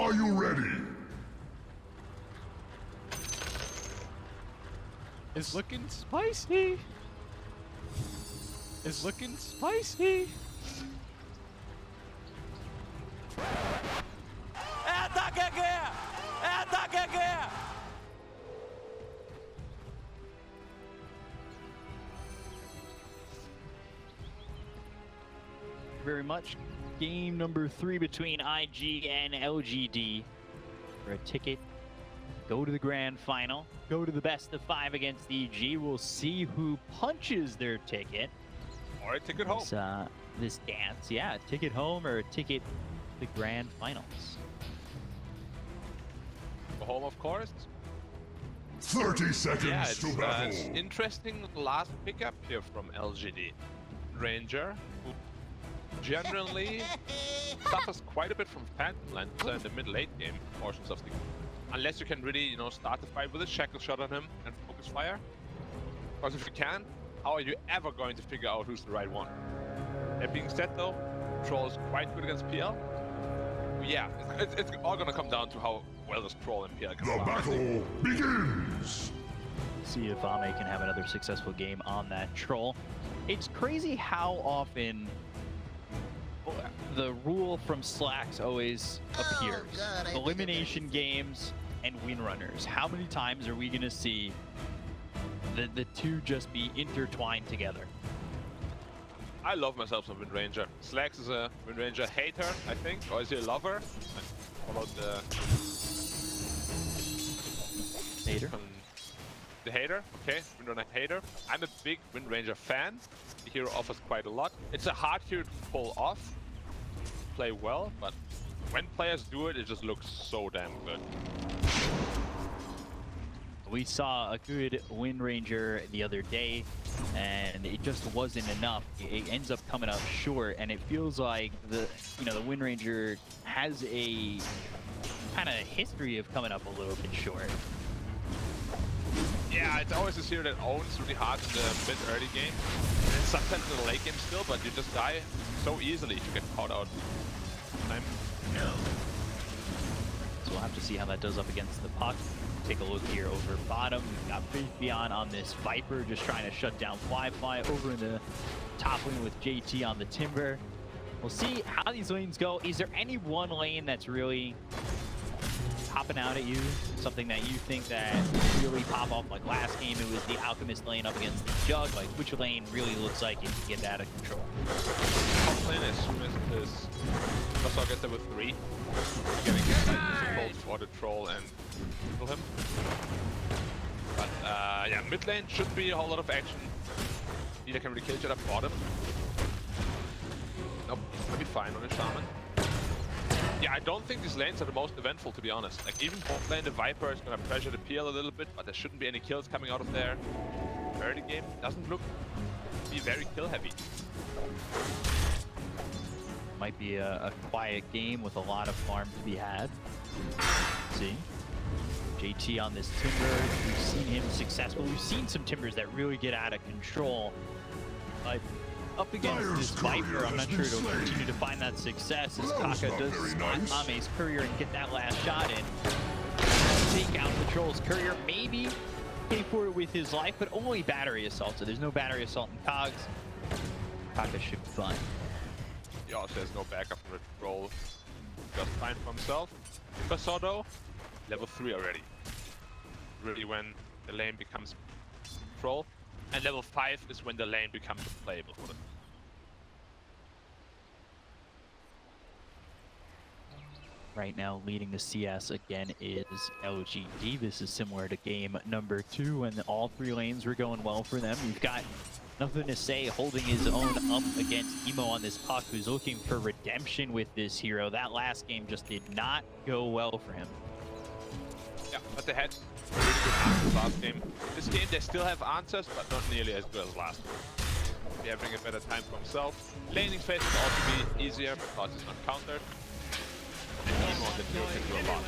Are you ready? It's looking spicy. It's looking spicy. Very much. Game number 3 between IG and LGD for a ticket. Go to the grand final. Go to the best of 5 against EG. We'll see who punches their ticket. Or a ticket home. This dance, yeah, a ticket home or a ticket to the grand finals. The home, of course. 30 seconds Yeah, to battle. it's interesting last pickup here from LGD. Ranger, who generally suffers quite a bit from Phantom Lancer in the mid-late game portions of the game. Unless you can really, you know, start the fight with a shackle shot on him and focus fire. Because if you can, how are you ever going to figure out who's the right one? That being said though, Troll is quite good against PL. Yeah, it's all gonna come down to how well does Troll and PL can The start. battle begins. See if Ame can have another successful game on that Troll. It's crazy how often the rule from Slacks always appears. God, Elimination games and win runners. How many times are we gonna see the two just be intertwined together? I love myself some Wind Ranger. Slacks is a Wind Ranger hater, I think, or is he a lover? I followed the Hater? The hater, okay, Wind Ranger hater. I'm a big Wind Ranger fan. The hero offers quite a lot. It's a hard hero to pull off, play well, but when players do it, it just looks so damn good. We saw a good Wind Ranger the other day, and it just wasn't enough. It ends up coming up short, and it feels like the Wind Ranger has a kind of history of coming up a little bit short. Yeah, it's always this hero that owns really hard in the mid-early game, and sometimes in the late game still, but you just die so easily if you get caught out. So we'll have to see how that does up against the puck. Take a look here over bottom. We've got Faith on this Viper, just trying to shut down Fly over in the top lane with JT on the Timber. We'll see how these lanes go. Is there any one lane that's really popping out at you? Something that you think that really pop off? Like last game, it was the Alchemist lane up against the Jug. Like which lane really looks like it can get out of control? Top lane as soon as this Russell gets level 3, you're gonna get like for the Troll and kill him. But yeah, mid lane should be a whole lot of action. Either can really kill each other bottom. Nope, gonna be fine on a Shaman. Yeah, I don't think these lanes are the most eventful, to be honest. Like even bot lane, the Viper is gonna pressure the PL a little bit, but there shouldn't be any kills coming out of there. Early game doesn't look to be very kill heavy. Might be a quiet game with a lot of farm to be had. See? JT on this Timber. We've seen him successful. We've seen some Timbers that really get out of control. But up against this Viper, I'm not sure it'll continue to find that success as Kaka does spot Ame's Courier and get that last shot in. Take out the Troll's Courier. Maybe pay for it with his life, but only battery assault. So there's no battery assault in Cogs. Kaka should be fine. He also has no backup from the Troll. Just fine for himself. Basodo, level 3 already. Really when the lane becomes Troll. And level 5 is when the lane becomes playable for them. Right now, leading the CS again is LGD. This is similar to game number 2 when all 3 lanes were going well for them. You've got nothing to say, holding his own up against Emo on this puck, who's looking for redemption with this hero. That last game just did not go well for him. Yeah, but they had really good answers last game. This game they still have answers, but not nearly as good as last one. They're having a better time for himself. Laning phase will also be easier because it's not countered. And Emo on the hero can do a lot.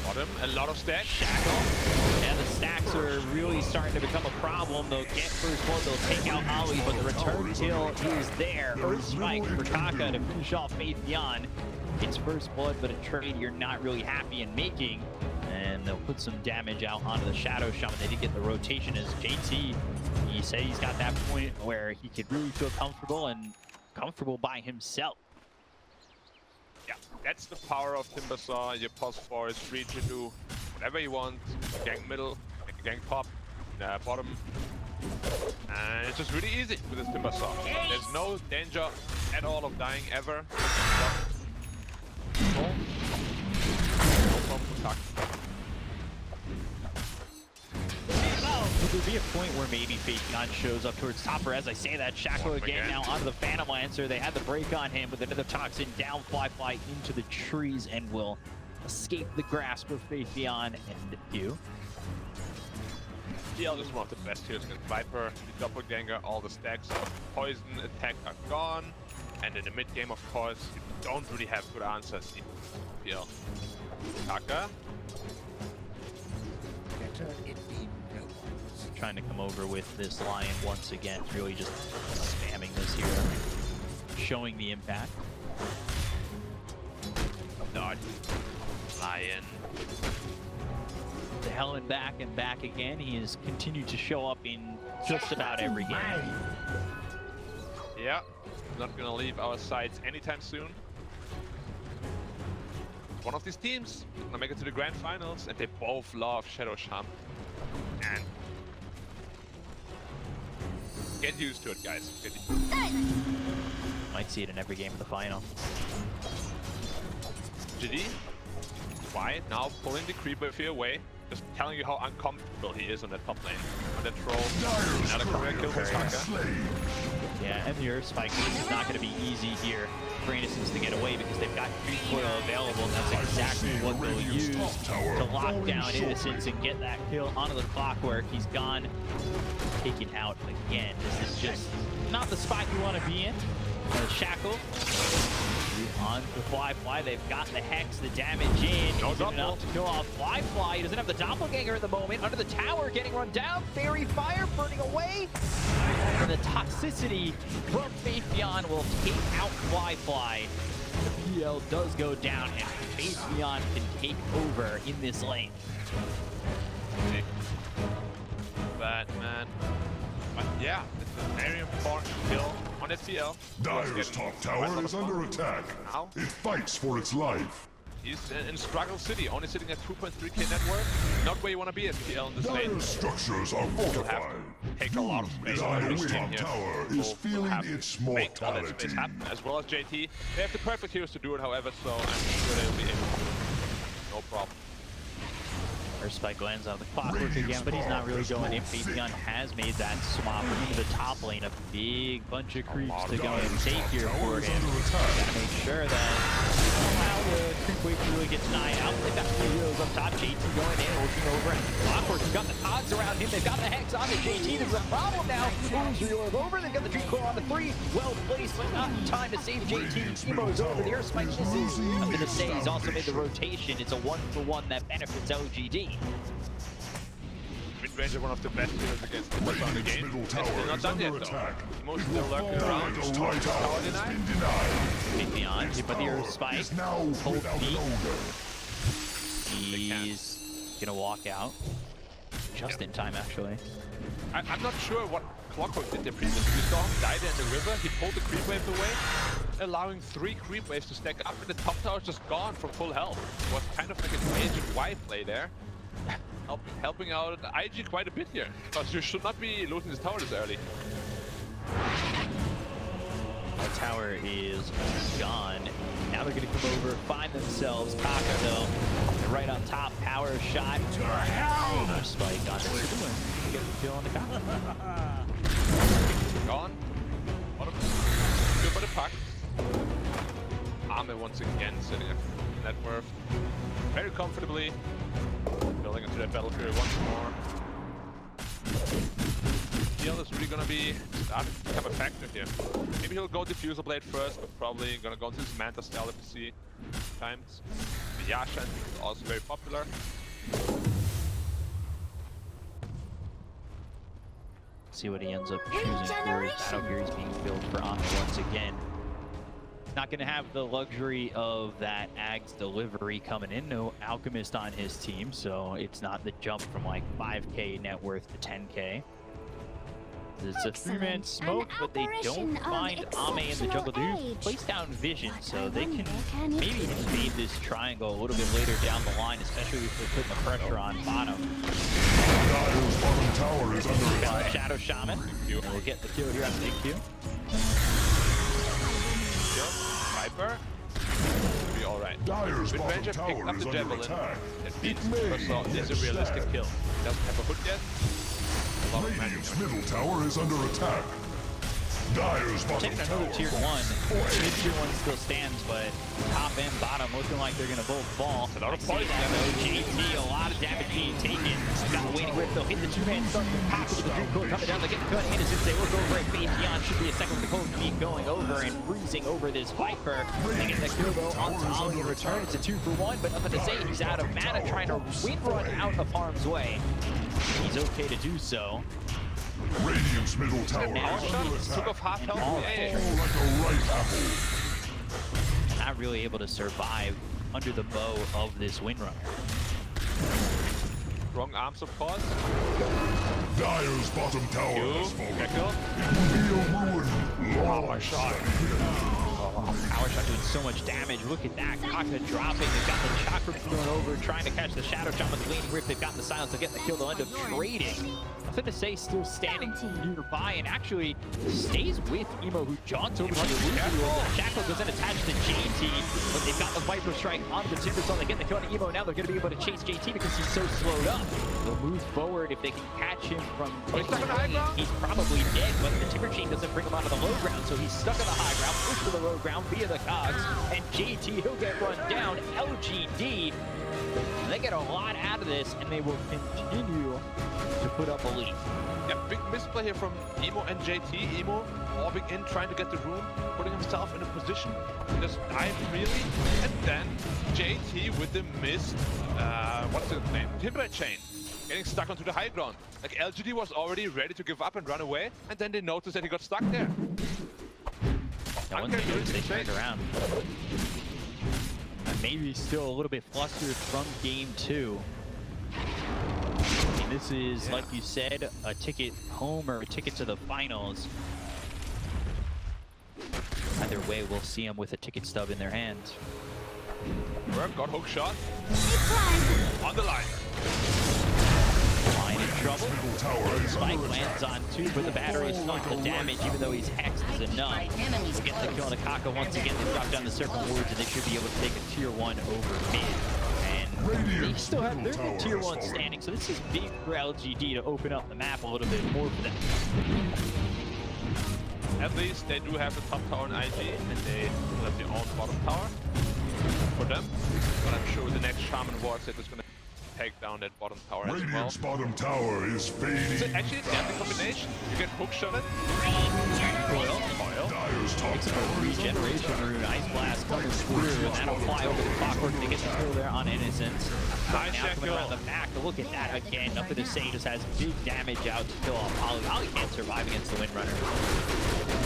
Bottom, a lot of stacks. Yeah, the stacks are really starting to become a problem. They'll get first blood, they'll take out Ollie, but the return kill is there. Earth Spike for Kaka to finish off Faith Beyond. It's first blood, but a trade you're not really happy in making. And they'll put some damage out onto the Shadow Shaman. They did get the rotation as JT. He said he's got that point where he could really feel comfortable by himself. Yeah, that's the power of Timbersaw. Your pulse 4 is free to do whatever you want. Gank middle, gank top, bottom. And it's just really easy with this Timbersaw. There's no danger at all of dying ever. There'll be a point where maybe Faithion shows up towards top, or as I say that, Shackle again now onto the Phantom Lancer. They had the break on him with another Toxin down Fly into the trees and will escape the grasp of Faithion and Hugh. PL is one of the best heroes against Viper. The doppelganger, all the stacks of poison attack are gone. And in the mid game, of course, you don't really have good answers in PL. Taka. Trying to come over with this Lion once again, really just spamming this hero, showing the impact. Dodge. Lion. The Helen back and back again. He has continued to show up in just about every game. Yeah, not gonna leave our sides anytime soon. One of these teams is gonna make it to the grand finals, and they both love Shadow Shaman. And get used to it, guys. Get used to it. Might see it in every game of the final. GD, quiet now, pulling the creep wave here away. Just telling you how uncomfortable he is on that top lane. On that troll. Another career kill for Taka. Yeah, and the Earth Spike. This is not going to be easy here for Innocence to get away because they've got Creep Coil available, and that's exactly what they'll use to lock down Innocence and get that kill onto the Clockwork. He's gone, taken out again. This is just not the spot you want to be in. Shackle on to Fly. They've got the Hex, the damage in. He's enough to kill off Fly. He doesn't have the Doppelganger at the moment. Under the tower, getting run down. Fairy Fire burning away. And the toxicity from Faithion will take out Fly. The PL does go down, and Faithion can take over in this lane. Batman. But yeah, it's a very important kill on the PL. Dire's top tower is under attack. Now? It fights for its life. He's in Struggle City, only sitting at 2.3k net worth. Not where you want to be at PL in this lane. Dire's structures are You'll have fortified. to take a lot of space. Dire's top tower is feeling its Make all that mortality. space happen, as well as JT. They have the perfect heroes to do it, however, so I'm sure they'll be able to. No problem. First Spike lands on the Clockwork again, but he's not really going in. Faithion has made that swap into the top lane. A big bunch of creeps to go and take here for him. Gotta make sure that allow the creep wave to really get denied out. They've got 3 heroes up top. JT going in, working over. And Clockwork's got the odds around him. They've got the Hex on the JT. There's a problem now. Reorb over. They've got the Dream Coil on the 3. Well placed, but not in time to save JT. Emo's over. The Earth Spike misses. I'm gonna say he's also made the rotation. It's a 1-for-1 that benefits LGD. Mid-range are one of the best heroes against the Timbersaw in the game. Middle And tower still not is done under yet, though. attack. Most still lurking around. Dire's top tower Tower has denied. been denied. Faithion, but the Earth Spike. Is now Cold without feet. owner. He's gonna walk out. Just in time, actually. I'm not sure what Clockwork did there previously. We saw him die there in the river. He pulled the creep wave away, allowing 3 creep waves to stack up, and the top tower is just gone from full health. It was kind of like an Agent Y play there. Helping out IG quite a bit here, because you should not be losing this tower this early. The tower is gone. Now they're gonna come over, find themselves. Kaka though, they're right on top. Power shot. Another spike on the super. Get the kill on the Kaka. Gone. Bottom. Good for the puck. Arme once again sitting at net worth very comfortably. Building into that battle fury once more. Heal is really gonna be starting to become a factor here. Maybe he'll go Diffusal Blade first, but probably gonna go into his Manta style if you see times. The Yasha is also very popular. See what he ends up choosing for his battle here. He's being built for Ame once again. Not going to have the luxury of that Ag's delivery coming in. No Alchemist on his team, so it's not the jump from like 5k net worth to 10k. It's a three-man smoke, but they don't find Ame in the jungle. They place down vision, so they can maybe invade this triangle a little bit later down the line, especially if they're putting the pressure on bottom. Dire's bottom tower is under Got attack. the Shadow Shaman, and we'll get the kill here on Big Q. Viper. Should be alright. Dire's With bottom Ranger picked tower up is the under Javelin. attack. That means It may Croissant is a yet realistic stand. kill. Doesn't have a hook yet. A lot of Radiant's magic. middle tower is under attack. Dire's bottom Taking another tower. tier 1. Mid tier 1 still stands, but top and bottom looking like they're going to both fall. A lot of I see poison. that though. JT, a lot of damage being taken. Got a waiting whip. They'll hit the two-man stun. Pop with the Dream Core coming down. They get the cut. Innocence. They look over it. Beyond should be a second with the cold feet going over and freezing over this Viper. They get the kill though on Ollie in return. It's a 2-for-1, but nothing to say. He's out of mana trying to wind run out of harm's way. He's okay to do so. Radiant's middle tower Now is under Took attack. off half health. Fall Yeah. like a ripe apple. Not really able to survive under the bow of this Windrunner. Wrong arms, of course. Dire's bottom tower You. has fallen. Gecko. It will be a ruin. Power shot. Power shot doing so much damage. Look at that. Kaka dropping. They've got the chakra thrown over, trying to catch the Shadow Shaman's Waiting Whip. They've got the silence. They'll get the kill. They'll end up trading. Nothing to say, still standing nearby and actually stays with Emo, who jaunts over to the roof. Shackle doesn't attach to JT, but they've got the Viper Strike on the Timbersaw. They get the kill on Emo. Now they're going to be able to chase JT because he's so slowed up. They'll move forward. If they can catch him from He's stuck on the high ground. he's probably dead, but the Timber Chain doesn't bring him onto the low ground, so he's stuck on the high ground, pushed to the low ground via the cogs, and JT, he'll get run down. LGD, they get a lot out of this, and they will continue to put up a lead. Yeah, big misplay here from Emo and JT. Emo orbing in, trying to get the room, putting himself in a position to just dive really, and then JT with the missed, what's his name? Timber Chain. Getting stuck onto the high ground. Like LGD was already ready to give up and run away, and then they noticed that he got stuck there. Now once they notice, they turned around. And maybe still a little bit flustered from game 2. I mean, this is, like you said, a ticket home or a ticket to the finals. Either way, we'll see them with a ticket stub in their hands. Work, got hook shot. On the line. Line in trouble. Middle tower is Spike under lands attack. on 2, but the battery is not the damage, even though he's hexed is enough. We'll get the kill on Akaka once again. They drop down the Serpent Wards, and they should be able to take a tier 1 over mid. And they still have their tier 1 standing, so this is big for LGD to open up the map a little bit more for them. At least they do have the top tower in IG, and they will have their own bottom tower for them. But I'm sure the next Shaman War set is going to take down that bottom tower as well. Radiant's bottom tower is fading. So actually, it's the combination. You get hook shot it. Coil. Dire's top Takes a tower is under regeneration attack. rune. Ice Blast coming through, and that'll fly over the clockwork. They get the kill there on Innocence. Nice Now coming kill. around the back. Look at that again. Nothing to say. Just has big damage out to kill off Ollie. Ollie can't survive against the Windrunner.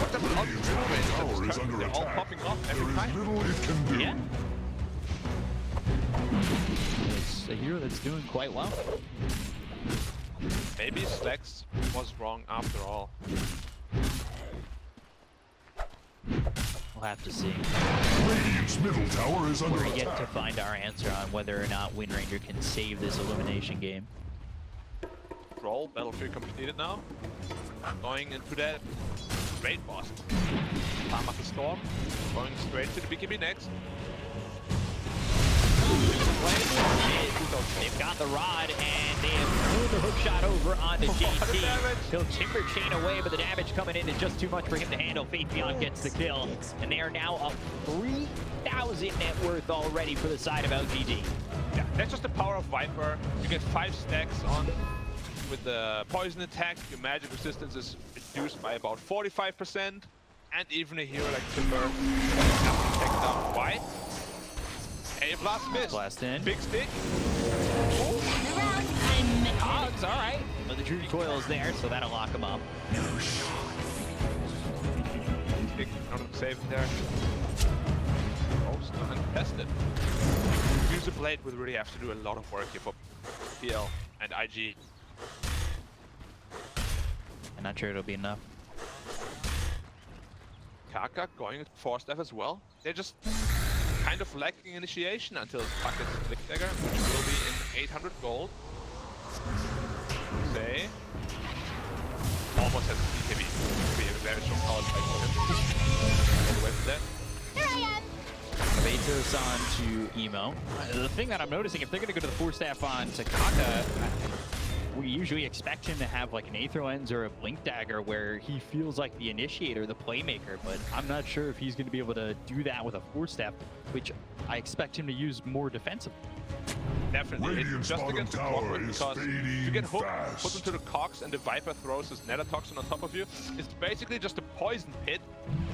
What the hell? Radiant's middle tower is under They're all attack. popping off There every is time. little it can do. Yeah. It's a hero that's doing quite well. Maybe Slex was wrong after all. We'll have to see. Radiant's middle tower is under We're yet to attack. find our answer on whether or not Windranger can save this elimination game. Roll, Battlefield completed now. Going into that raid boss. Palm up the storm. Going straight to the BKB next. They've got the rod, and they have thrown the hook shot over onto JT. damage. He'll Timber Chain away, but the damage coming in is just too much for him to handle. Faith Beyond gets the kill, and they are now up 3,000 net worth already for the side of LGD. Yeah, that's just the power of Viper. You get 5 stacks on with the poison attack. Your magic resistance is reduced by about 45%. And even a hero like Timber have to take down. Why? A blast miss. Blast in. Big stick. Cogs, all right. But the Dream Coil is there, so that'll lock him up. Big, none of them saved there. Oh, still untested. User Blade would really have to do a lot of work here for PL and IG. I'm not sure it'll be enough. Kaka going for staff as well. They're just kind of lacking initiation until Puck gets Flick Dagger, which will be in 800 gold. Say. Almost has BKB. Be a very strong power spike for him. All the way from there. Betos on to Emo. The thing that I'm noticing, if they're going to go to the 4-staff on Takaka, we usually expect him to have like an Aether Lens or a Blink Dagger where he feels like the initiator, the playmaker, but I'm not sure if he's going to be able to do that with a 4-staff, which I expect him to use more defensively. Definitely, it's just against the Clockwork, because if you get hooked, fast. put into the Cox, and the Viper throws his Nether Toxin on top of you, it's basically just a poison pit,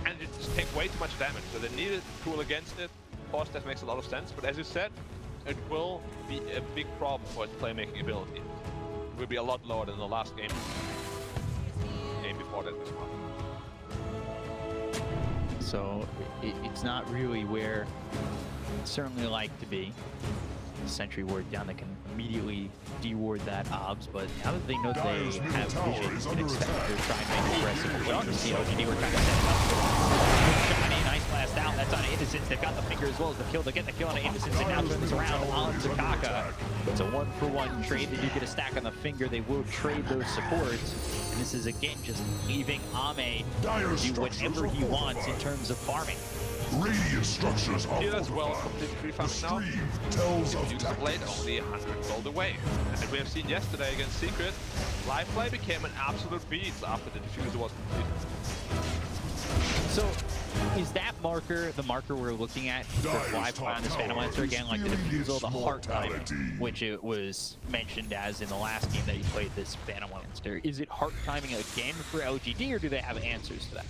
and you just take way too much damage. So they need a tool against it. Of course, that makes a lot of sense, but as you said, it will be a big problem for its playmaking ability. It will be a lot lower than the last game. Game before that as well. So it's not really where I'd certainly like to be. Sentry ward down that can immediately deward that obs, but now that they know they have vision, you can expect they're trying to make aggressive. Well, you see LGD were trying to set up. Shiny, nice blast out. That's on Innocence. They've got the finger as well as the kill. They get the kill on Innocence and now turn this around on Takaka. It's a 1-for-1 trade. They do get a stack on the finger. They will trade those supports. And this is again just leaving Ame to do whatever he wants in terms of farming. Radiant structures are Here as well, fortified. complete free The farming now. stream tells of User Blade only 100 gold away. And as we have seen yesterday against Secret, Lifeline became an absolute beast after the diffuser was completed. So, is that marker the marker we're looking at for Flyfly on this Phantom Lancer again, like the defusal, the heart timing, which it was mentioned as in the last game that you played this Phantom Lancer. Is it heart timing again for LGD, or do they have answers to that?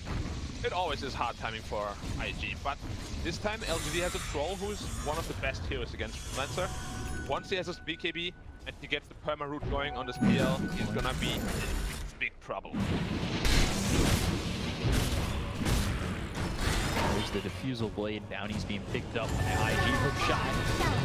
It always is hard timing for IG, but this time LGD has a troll who's one of the best heroes against Lancer. Once he has his BKB and he gets the perma route going on this PL, he's gonna be in big trouble. There's the diffusal blade. Bounty's being picked up by IG. Hook shot.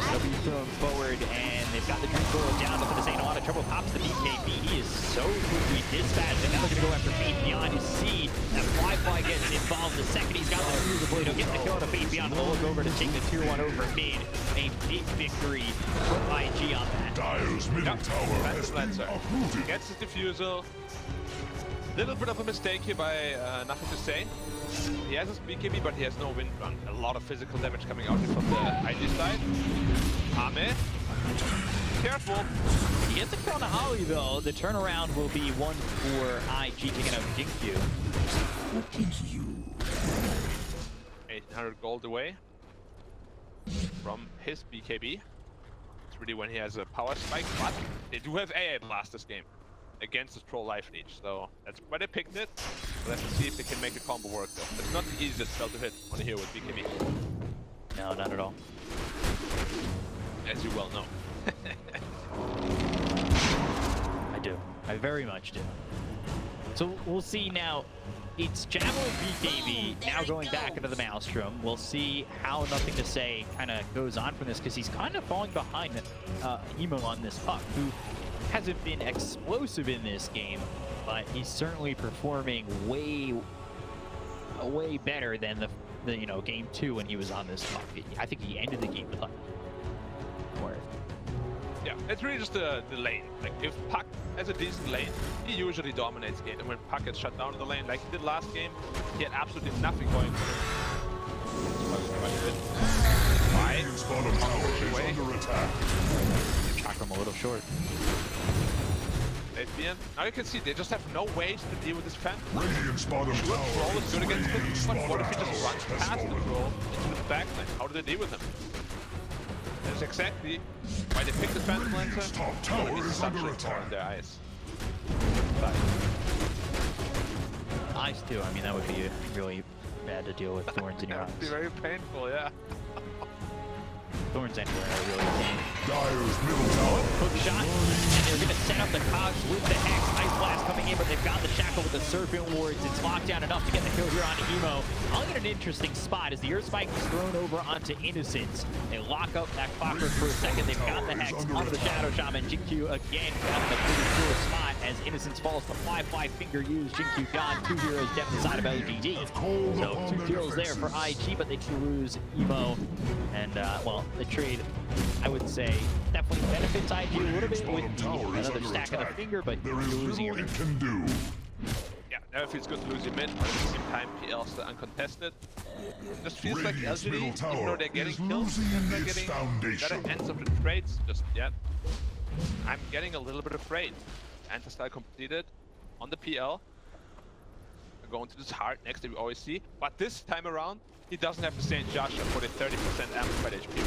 It'll be thrown forward, and they've got the Dream Coil down. But this ain't a lot of trouble. Pops the BKB. He is so quickly dispatched. And now they're going to go after Fate Beyond. You see that Flyfly getting involved the second he's got the diffusal blade. He'll get the kill on the Fate Beyond. They'll look over to take the tier 1 over mid. A big victory for IG on that. Dyer's middle tower has been uprooted. Gets his diffusal. Little bit of a mistake here by Nothing to Say. He has his BKB, but he has no wind run. A lot of physical damage coming out from the IG side. Ame. Careful. He has a kill on the Holly, though. The turnaround will be one for IG taking out Jinkyu. What is you? 800 gold away from his BKB. It's really when he has a power spike, but they do have AA Blast this game against the Troll Life Leech, so that's why they picked it. Let's see if they can make the combo work, though. It's not the easiest spell to hit on a hero with BKB. No, not at all. As you well know. I do. I very much do. So we'll see now. It's Javelin BKB now going back into the Maelstrom. We'll see how Nothing to Say kind of goes on from this, because he's kind of falling behind Emo on this Puck, who hasn't been explosive in this game, but he's certainly performing way better than the you know, game 2 when he was on this Puck. I think he ended the game with Puck. Yeah, it's really just the lane. Like, if Puck has a decent lane, he usually dominates game. And when Puck gets shut down in the lane, like he did last game, he had absolutely nothing going for him. Why? Bottom tower is under attack. Track him a little short. Now you can see they just have no ways to deal with this Phantom. Radiant's bottom Sure, Troll is good against him, but what if he just runs has past the fallen. Troll into the backline? How do they deal with him? That's exactly why they picked the Phantom Lancer. top tower It's is such under a attack. in their eyes. Eyes too. I mean, that would be really bad to deal with thorns in your That would be eyes. very painful, yeah. Thorns anywhere are really pain. Dyer's middle tower. Hook shot, and they're going to set up the cogs with the Hex. Ice Blast coming in, but they've got the shackle with the serpent wards. It's locked down enough to get the kill here on Emo. I'll get an interesting spot as the Earth Spike is thrown over onto Innocence. They lock up that Clockwork for a second. They've got the Hex onto the Shadow Shaman. Jinkyu again got in the pretty cool spot as Innocence falls to fly finger use. Jinkyu gone, 2 heroes dead inside of LGD. So 2 kills there for IG, but they do lose Emo. And, well, the trade, I would say, definitely benefits IG a little bit with another stack of the finger, but you're losing your mid. Yeah, never feels good to lose your mid, but at the same time, PL still uncontested. Just feels like LGD, even though they're getting kills, they're getting better ends of the trades just yet. I'm getting a little bit afraid. Anti-style completed on the PL. Going to this heart next that we always see, but this time around he doesn't have the same Joshua for the 30% amplified HP,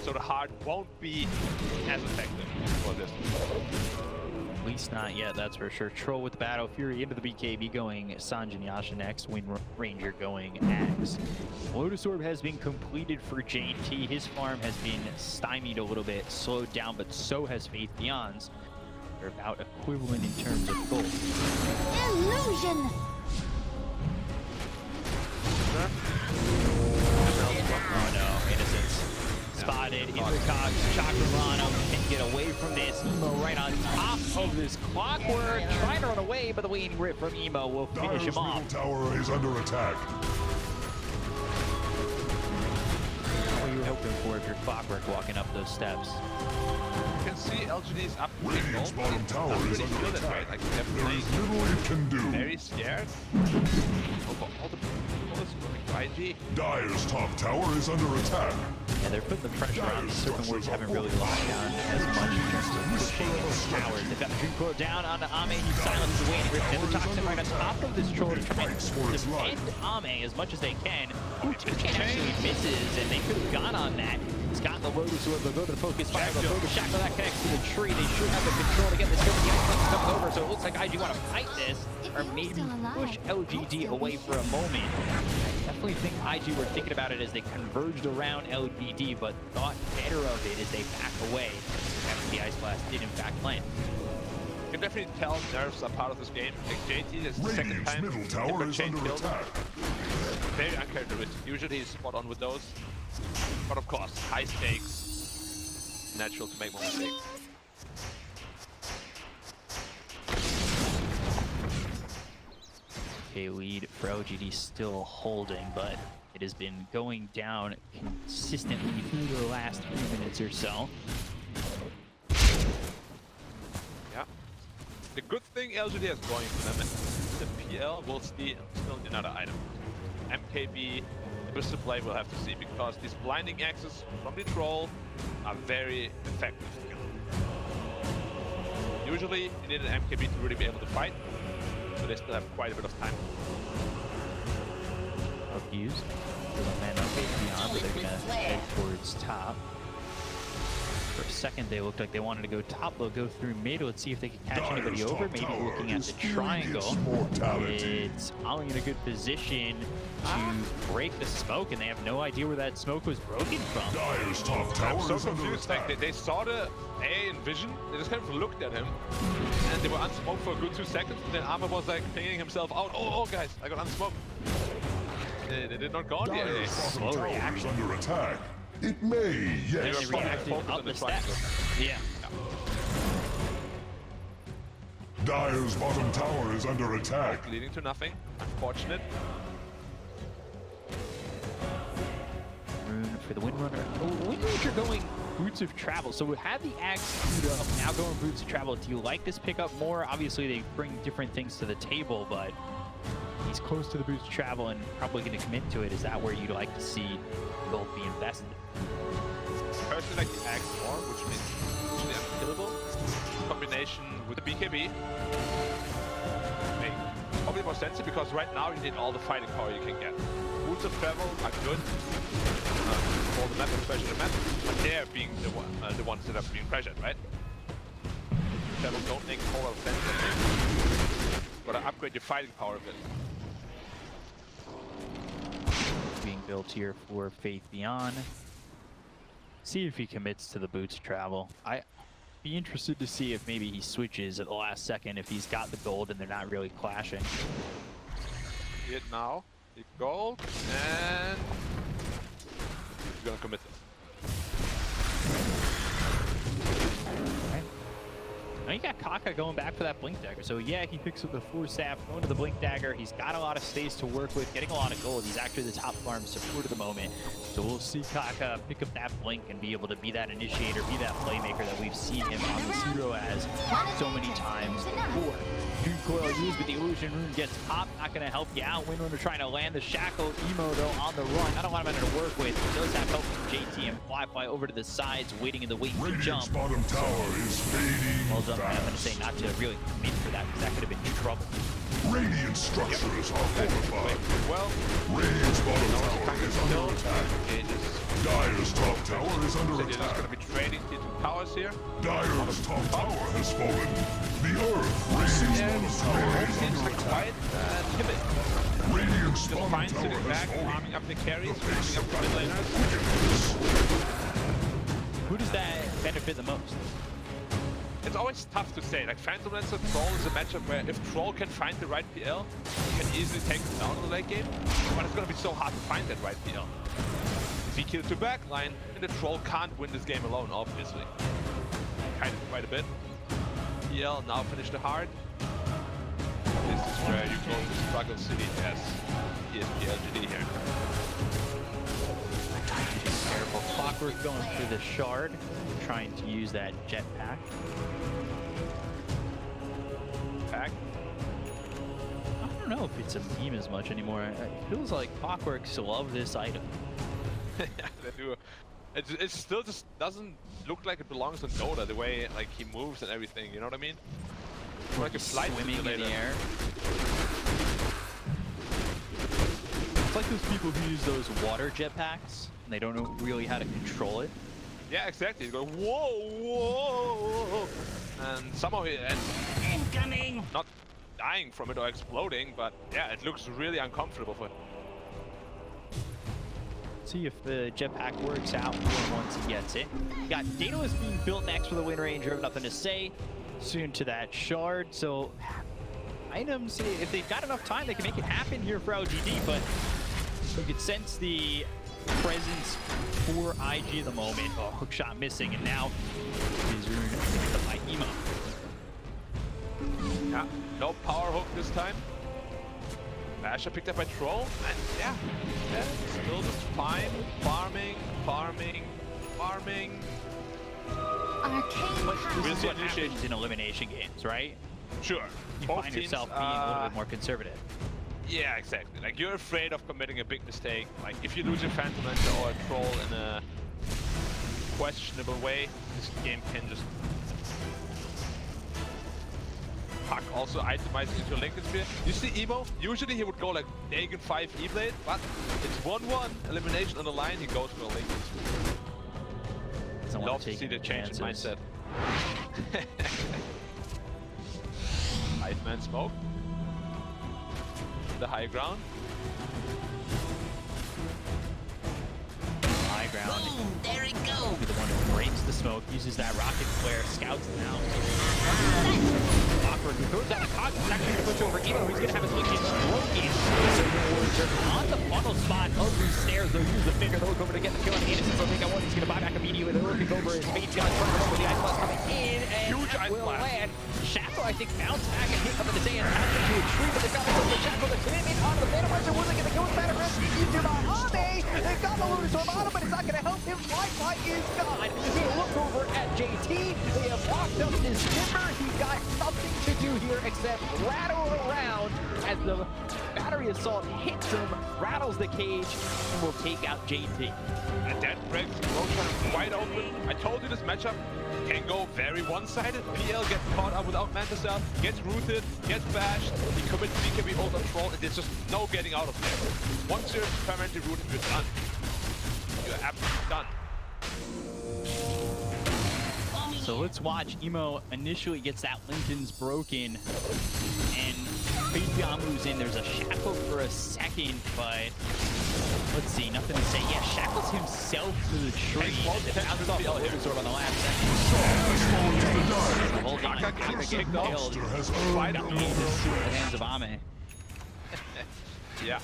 so the heart won't be as effective for this. At least not yet, that's for sure. Troll with the Battle Fury into the BKB going Sanjin Yasha next. Wind Ranger going Axe. Lotus Orb has been completed for JT. His farm has been stymied a little bit, slowed down, but so has Faith Beyond's. They're about equivalent in terms of gold. Illusion! Oh no, Innocence. Spotted, Intercox, Chakrabano can get away from this. Emo right on top of this Clockwork, trying to run away, but the waiting rip from Emo will finish him off. Middle tower is under attack. What are you hoping for if you're Clockwork walking up those steps? You can see LGD's up to Radiant's bottom tower is under attack. Like There definitely is little it can do. very scared. Over all the bullets going to IG. Dire's top tower is under attack. Yeah, they're putting the pressure on. The Serpent Wards haven't really locked down as much in terms of pushing and towers. They've got the Dream Coil down onto Ame. He silences the way and rips the Toxin right on top of this troll to try and defend Ame as much as they can. Two-Chain actually misses, and they could have gone on that. He's got the Lotus Orb. They'll go to the Focus Fire. They'll throw the Shackle that connects to the tree. They should have the control to get this going. The Ice comes over, so it looks like IG want to fight this, or maybe push LGD away for a moment. I definitely think IG were thinking about it as they converged around LGD, but thought better of it as they back away after the Ice Blast did in fact land. You can definitely tell nerfs are part of this game. Like JT is the second Radiant's time middle tower is under attack. Very uncharacteristic. Usually he's spot on with those. But of course, high stakes. Natural to make more mistakes. Okay, lead for LGD still holding, but it has been going down consistently through the last few minutes or so. Yeah. The good thing LGD has going for them is the PL will still another item. MKB, Twisted Blade we'll have to see, because these blinding axes from the troll are very effective. Usually you need an MKB to really be able to fight, so they still have quite a bit of time. Used for the man up beyond, but they're gonna head towards top. For a second they looked like they wanted to go top. They'll go through mid. Let's see if they can catch anybody over. Maybe looking at the triangle. It's Ollie in a good position to break the smoke, and they have no idea where that smoke was broken from. Dire's top tower I'm so is under confused. attack. Like they saw the A in vision, they just kind of looked at him, and they were unsmoked for a good 2 seconds, and then Armor was like pinging himself out. Oh guys, I got unsmoked. They did not go on the A. Dire's Slow bottom tower is reaction. under attack. It may, They yes. were probably reacted focused up on the the triangle. steps. Yeah. Dire's bottom tower is under attack. Leading to nothing. Unfortunate. Rune for the Windrunner. Oh, Windranger going Boots of Travel. So we have the Axe queued up, now going Boots of Travel. Do you like this pickup more? Obviously they bring different things to the table, but he's close to the Boots of Travel and probably going to commit to it. Is that where you'd like to see gold be invested? Personally, like the Axe more, which means usually unkillable. Combination with the BKB. Make probably more sense because right now you need all the fighting power you can get. Boots of Travel are good for the map, especially the map, but they're being the ones that are being pressured, right? Travel don't make a whole lot of sense. I think. Gotta upgrade your fighting power a bit. Being built here for Faith Beyond. See if he commits to the Boots Travel. Be interested to see if maybe he switches at the last second if he's got the gold and they're not really clashing. See it now. The gold, and he's gonna commit it. Now you got Kaka going back for that Blink Dagger. So yeah, he picks up the 4 staff, going to the Blink Dagger. He's got a lot of space to work with, getting a lot of gold. He's actually the top farm support at the moment. So we'll see Kaka pick up that Blink and be able to be that initiator, be that playmaker that we've seen him on this hero as so many times before. Dude Coil used, but the illusion rune gets popped. Not going to help you out. Windrunner trying to land the shackle. Emo though on the run. Not a lot of men to work with. He does have help from JT and fly over to the sides, waiting in the wait to jump. Radiant's bottom tower is fading Well done, I'm going to fast. say not to really commit for that because that could have been trouble. Radiant structures are fortified. Well, Radiant's bottom tower is under attack. Dire's top tower is under they're just attack. gonna be trading the two towers here. Dire's top tower has fallen. The Earth Radiant's bottom tower is Seems under like attack. quite timid. Radiant's Just bottom fine tower sitting has back, fallen. farming up the carries, The face farming up the of mid laners. Who does that benefit the most? It's always tough to say. Like Phantom Lancer Troll is a matchup where if Troll can find the right PL, he can easily take him down in the late game. But it's gonna be so hard to find that right PL. If he kills the backline, then the Troll can't win this game alone, obviously. Kind of quite a bit. PL now finish the hard. This is where you go to Struggle City as PSG.LGD here. Careful. Clockwork going for the shard, trying to use that jetpack. Pack. I don't know if it's a meme as much anymore. It feels like Clockworks love this item. Yeah, they do. It still just doesn't look like it belongs in Dota, the way like he moves and everything, you know what I mean? It's like a flight Swimming in simulator. the air. It's like those people who use those water jetpacks and they don't know really how to control it. Yeah, exactly. You go, whoa, whoa, and somehow he ends Incoming! not dying from it or exploding, but yeah, it looks really uncomfortable for him. See if the jetpack works out for him once he gets it. You got Daedalus being built next for the Wind Ranger. Nothing to say. Soon to that shard. So items, if they've got enough time, they can make it happen here for LGD. But you could sense the presence for IG at the moment. Oh, hook shot missing, and now his rune picked up by Emo. Yeah, no power hook this time. Basher picked up by Troll, and yeah, still just fine. Farming. Arcane But power. this is We'll what initiate- happens in elimination games, right? Sure. You Both find teams, yourself being a little bit more conservative. Yeah, exactly. Like, you're afraid of committing a big mistake. Like, if you lose a Phantom Lancer or a Troll in a questionable way, this game can just... Puck also itemizing into a Lincoln Sphere. You see Emo? Usually he would go like Dagon 5 E-Blade, but it's 1-1. Elimination on the line, he goes for a Lincoln Sphere. Doesn't want Love to to take see the any change in chances. mindset. 5-man smoke. The high ground. High ground. Boom, there it goes. Be the one who breaks the smoke, uses that rocket flare, scouts it out. Awkward, who goes down the cog, he's actually going to push over Emo, he's going to have his wicked broken. So Warriors are on the funnel spot of these stairs. They'll use the finger, they'll look over to get the kill on Innocence. They'll take out one, he's going to buy back immediately. They're looking over his face, got in front of him with the ice blast coming in, and Huge that ice will blast. land. Shadow, I think, bounce back and hit up in the day and has to a tree, but they've got the Shadow, the commitment onto the Phantom Lancer, wasn't going to go with Phantom Lancer into Mahame. They've got the Lunar Storm on him, but it's not going to help him. Wi-Fi is gone. He looks over at JT. They have locked up his timber. He's got nothing to do here except rattle around as the battery assault hits him, rattles the cage, and will take out JT. And that breaks Roshan wide open. I told you this matchup can go very one-sided. PL gets caught up without Mantis Cell, gets rooted, gets bashed, he commits BKB ult on Troll, and there's just no getting out of there. Once you're permanently rooted, you're done. You're absolutely done. So let's watch. Emo initially gets that Lincoln's broken, and Patreon moves in. There's a shackle for a second, but let's see, nothing to say. Yeah, shackles himself to the tree. Bounced off the Elder on the last second. Hold on, Kaka getting killed. Got the Aegis in the hands of Ame. Yeah.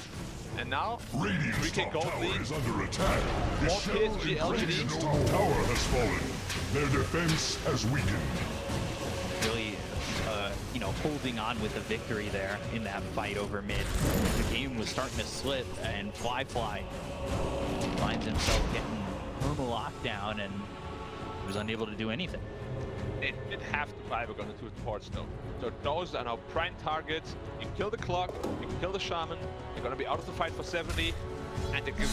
And now, Radiant's 3K top gold tower lead. is under attack. The More shell PSG.LGD. Radiant's top tower has fallen. Their defense has weakened. Really, holding on with the victory there in that fight over mid. The game was starting to slip, and Fly finds himself getting perma lockdown and was unable to do anything. They did have to buy we're gonna do it towards though. So those are now prime targets. You can kill the clock, you can kill the shaman, they're gonna be out of the fight for 70, and they give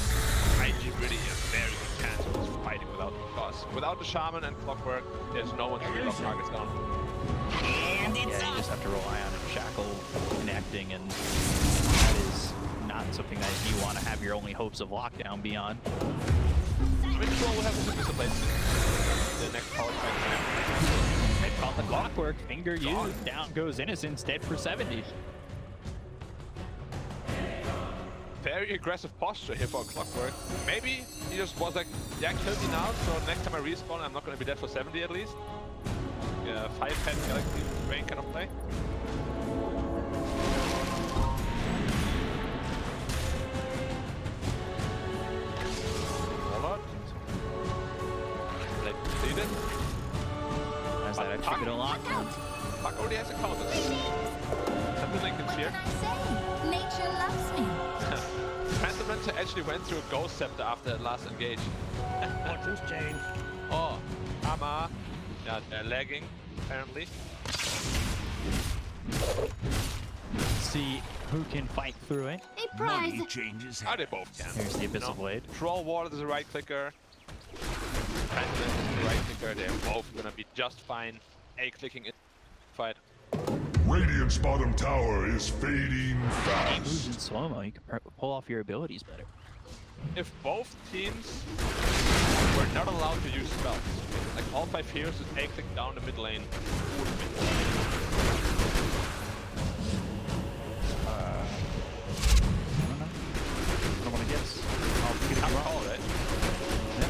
IG really a very good chance of just fighting without the boss. Without the shaman and clockwork, there's no one to really lock targets down. And Yeah, it's you up. just have to rely on a shackle connecting, and that is not something that you want to have your only hopes of lockdown beyond. I mean, Troll will have to discipline the next power fight. They caught the clockwork, finger you, down goes Innocence, dead for 70. Very aggressive posture here for clockwork. Maybe he just was like, yeah, kill me now, so next time I respawn, I'm not gonna be dead for 70 at least. Yeah, 5-head Galaxy Brain kind of play. Hold on. Like, completed. As that extra bit of lockdown. Puck already has a counter. Something Lincoln's here. Nature loves me. Phantom actually went through a Ghost Scepter after the last engage. Fortune's changed. Oh, Ama. Yeah, they're lagging, apparently. See who can fight through it. A prize. Money changes Oh, they both can. Here's the Abyssal Blade. Troll Ward is a right clicker. Phantom is a right clicker. They're both gonna be just fine. A clicking in fight. Radiant's bottom tower is fading He moves fast. in slow-mo, you can pull off your abilities better. If both teams were not allowed to use spells, like all 5 heroes just A click down the mid lane, who would win? I don't want to guess. I'll get Tough it call, wrong. right? Yeah.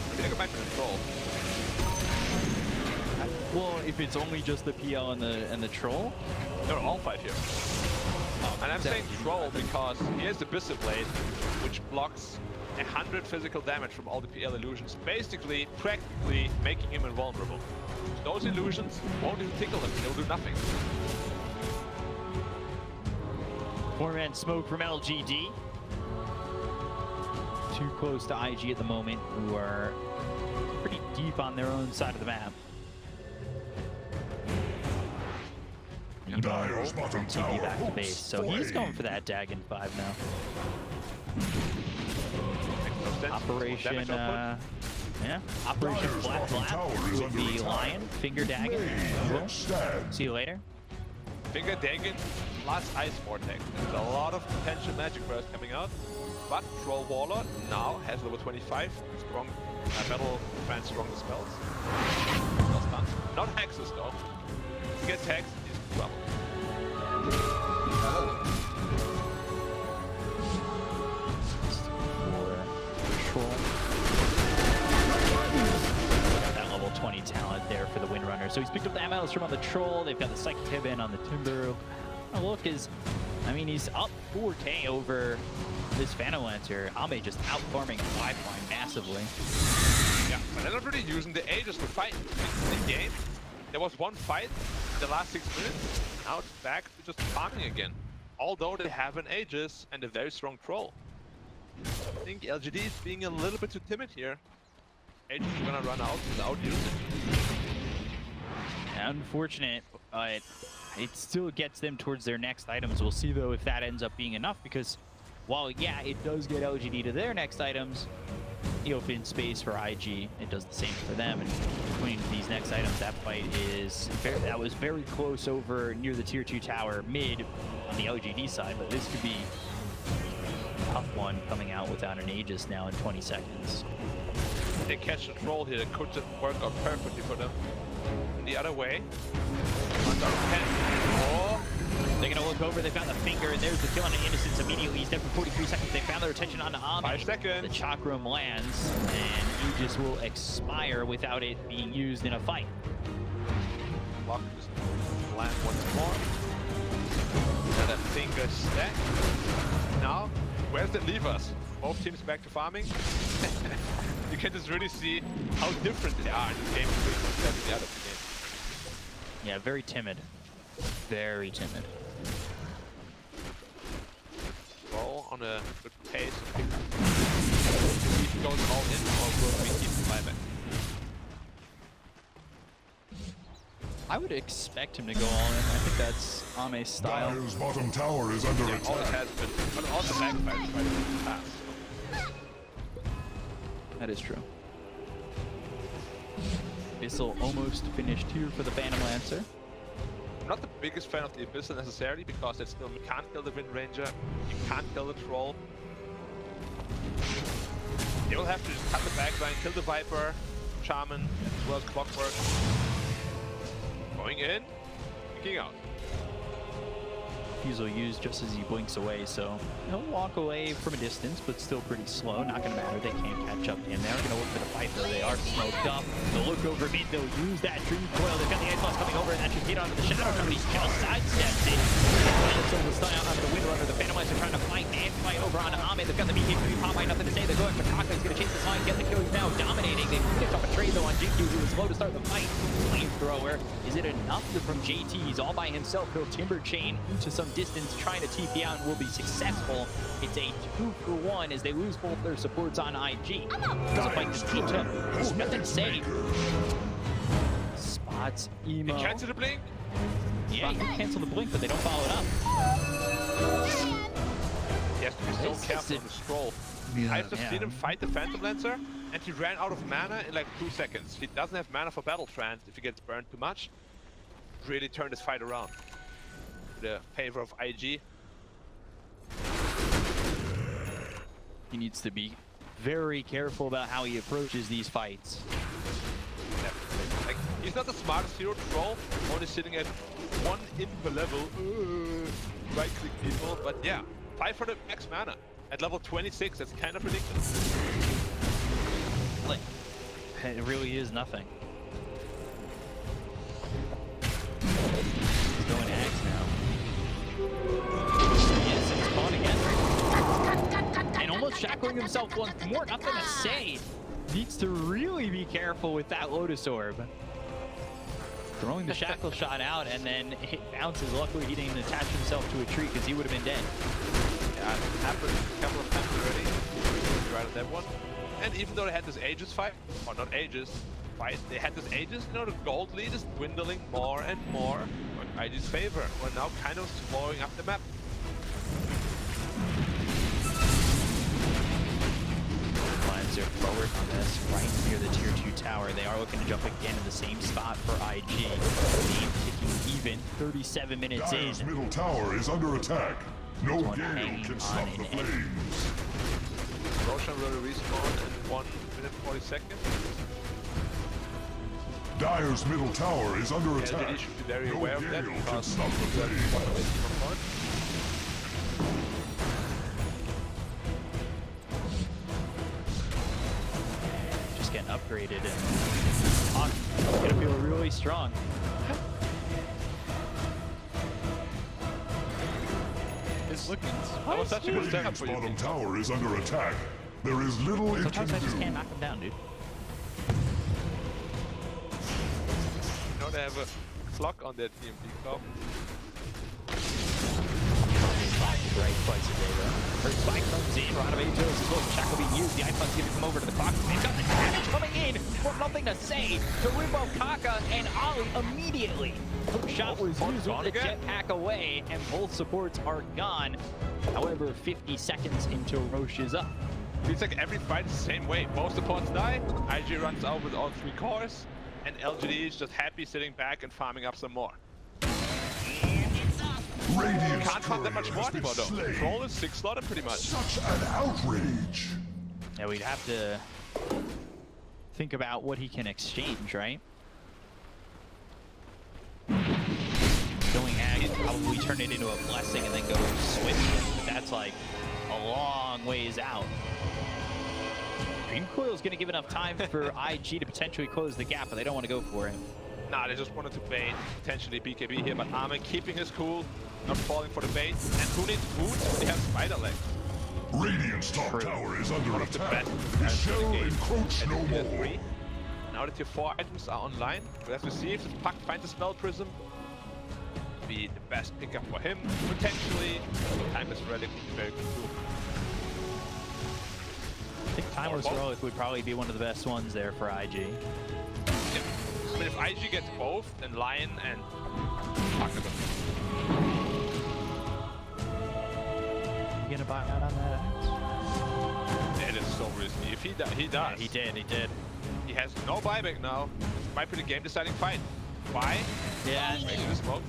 Maybe they go back to control. Well, if it's only just the PL and the troll, They're all 5 heroes. And I'm saying troll because he has the Abyssal Blade, which blocks 100 physical damage from all the PL illusions, basically, practically making him invulnerable. Those illusions won't even tickle him, they'll do nothing. 4-man smoke from LGD. Too close to IG at the moment, who are pretty deep on their own side of the map. Dire's bottom TP tower back to base, so he's going for that Dagon 5 now. Makes no sense. Operation, Damage output. yeah, Operation Dire's Flat bottom Flap tower is with under the attack. Lion, Finger Dagon. Yet stands. See you later. Finger Dagon plus Ice Vortex. There's a lot of potential magic burst coming out. But Troll Warlord now has level 25 strong metal fan stronger spells. Spell stuns. Not hexes though. If you get hexed, he's in trouble. That level 20 talent there for the Windrunner. So he's picked up the Maelstrom on the Troll. They've got the Psychic Tibin on the Timber. Look is, I mean, he's up 4K over this Phantom Lancer. Ame just out farming Lifeline massively. Yeah, but they're not really using the Aegis to fight in the game. There was one fight in the last 6 minutes. Now it's back to just farming again. Although they have an Aegis and a very strong Troll. I think LGD is being a little bit too timid here. Aegis is gonna run out without using it. Unfortunate, but it still gets them towards their next items. We'll see though if that ends up being enough, because while yeah, it does get LGD to their next items, the open space for IG, it does the same for them. And between these next items, that fight is that was very close over near the tier 2 tower mid on the LGD side, but this could be a tough one coming out without an Aegis now in 20 seconds. They catch the Troll here, that could just work out perfectly for them. And the other way, runs out of 10. Oh, They're gonna look over, they found the finger, and there's the kill on the Innocence immediately. He's dead for 43 seconds. They found their attention on the Ami. 5 seconds. The Chakram lands, and Aegis will expire without it being used in a fight. Lock just land once more. And a finger stack. Now, where's that leave us? Both teams back to farming. You can just really see how different they are in this game compared to the other game. Yeah, very timid. Very timid. Roll on a good pace. If he goes all in, or will we keep the buyback? I would expect him to go all in. I think that's Ame's style. Dire's bottom tower is under Yeah, always attack. has been, but also backfires quite a bit fast. That is true. Abyssal almost finished here for the Phantom Lancer. I'm not the biggest fan of the Abyssal necessarily because it's still, you can't kill the Wind Ranger, you can't kill the Troll. They will have to just cut the backline, kill the Viper, Shaman, as well as Clockwork. Going in, kicking out. Fuse will use just as he blinks away, so he'll walk away from a distance, but still pretty slow. Not gonna matter, they can't catch up to him. They're gonna look for the fight, though. They are smoked up. They'll look over mid, they'll use that Dream Coil. They've got the Ice Boss coming over, and that should get onto the Shadow Company. Just sidesteps it. So the stun out onto the Windrunner. The Phantom Lancer trying to fight and fight over onto Ahmed. They've got the BK3 pop by, nothing to say. They're going for Taka. He's gonna chase this line, get the kill. He's now dominating. They picked up a trade, though, on JQ, who was slow to start the fight. Flamethrower. Is it enough from JT? He's all by himself. He'll Timber Chain into some distance, trying to TP out and will be successful. It's a 2-for-1 as they lose both their supports on IG. There's a fight to team up. Ooh, nothing to say. Spots emo. He cancelled the blink. Yeah, you can cancel the blink, but they don't follow it up. He has to be so careful on the scroll. I've just seen him fight the Phantom Lancer, and he ran out of mana in like 2 seconds. He doesn't have mana for Battle Trance if he gets burned too much. Really turned his fight around. In the favor of IG. He needs to be very careful about how he approaches these fights. Definitely. Like, he's not the smartest hero to roll, only sitting at 1 in per level. Right-click people, but yeah, 500 max mana. At level 26, that's kind of ridiculous. Like, it really is nothing. He's going to Axe now. Yes, it's caught again. And almost shackling himself once more. Nothing to say. Needs to really be careful with that Lotus Orb. Throwing the shackle shot out, and then it bounces. Luckily, he didn't attach himself to a tree because he would have been dead. Yeah, it happened a couple of times already. Right on that one. And even though they had this Aegis fight, or not Aegis fight, they had this Aegis, you know, the gold lead is dwindling more and more in IG's favor. We're now kind of slowing up the map. Lancer forward on this, right near the tier 2 tower. They are looking to jump again in the same spot for IG. Game ticking even, 37 minutes Dire's in. middle tower is under attack. No One gale hanging can on stop the an end. flames. Roshan will respawn in 1 minute 40 seconds. Dire's middle tower is under attack. LGD should be very No aware of that gale can because stop the they're flames. away from point. Just getting upgraded, and Hawk gonna feel really strong. It's looking. That was such a good setup Radiant's for you. bottom tower is under attack. There is little it can Sometimes I just do. can't knock him down, dude. You know they have a clock on their TMP clock. Right twice a day, though. First spike comes in. Radamatos is going to shackle being used. The iPod's giving him over to the clock. They've got the damage coming in for nothing to say to rip off Kaka and Ollie immediately. Hook shot was used with the jetpack away, and both supports are gone. However, 50 seconds into Roche is up. Feels like every fight is the same way. Both supports die, IG runs out with all 3 cores, and LGD is just happy sitting back and farming up some more. Radiant's Can't farm that much turret more has been anymore though. slain. Troll is 6 slotted pretty much. Such an outrage. Yeah, we'd have to think about what he can exchange, right? Going Ag probably turn it into a blessing and then go switch. But that's like a long ways out. Dreamcoil's going to give enough time for IG to potentially close the gap, but they don't want to go for it. Nah, they just wanted to bait potentially BKB here, but Armin keeping his cool, not falling for the bait. And who needs boots when they have spider legs? Radiant's top tower is under One of the attack. best We players shall in the game. encroach And no tier more. 3. Now that tier 4 items are online, we have to see if this Puck finds a spell prism. Be the best pickup for him, potentially. Timeless Relic would be very good too. I think Timeless Relic would probably be one of the best ones there for IG. Yeah. I mean, if IG gets both, then Lion and Puck are good. You gonna buy out on that? Yeah, it is so risky. If he does. Yeah, he did. He has no buyback now. This might be the game-deciding fight. Why? Yeah, Ready to smoke?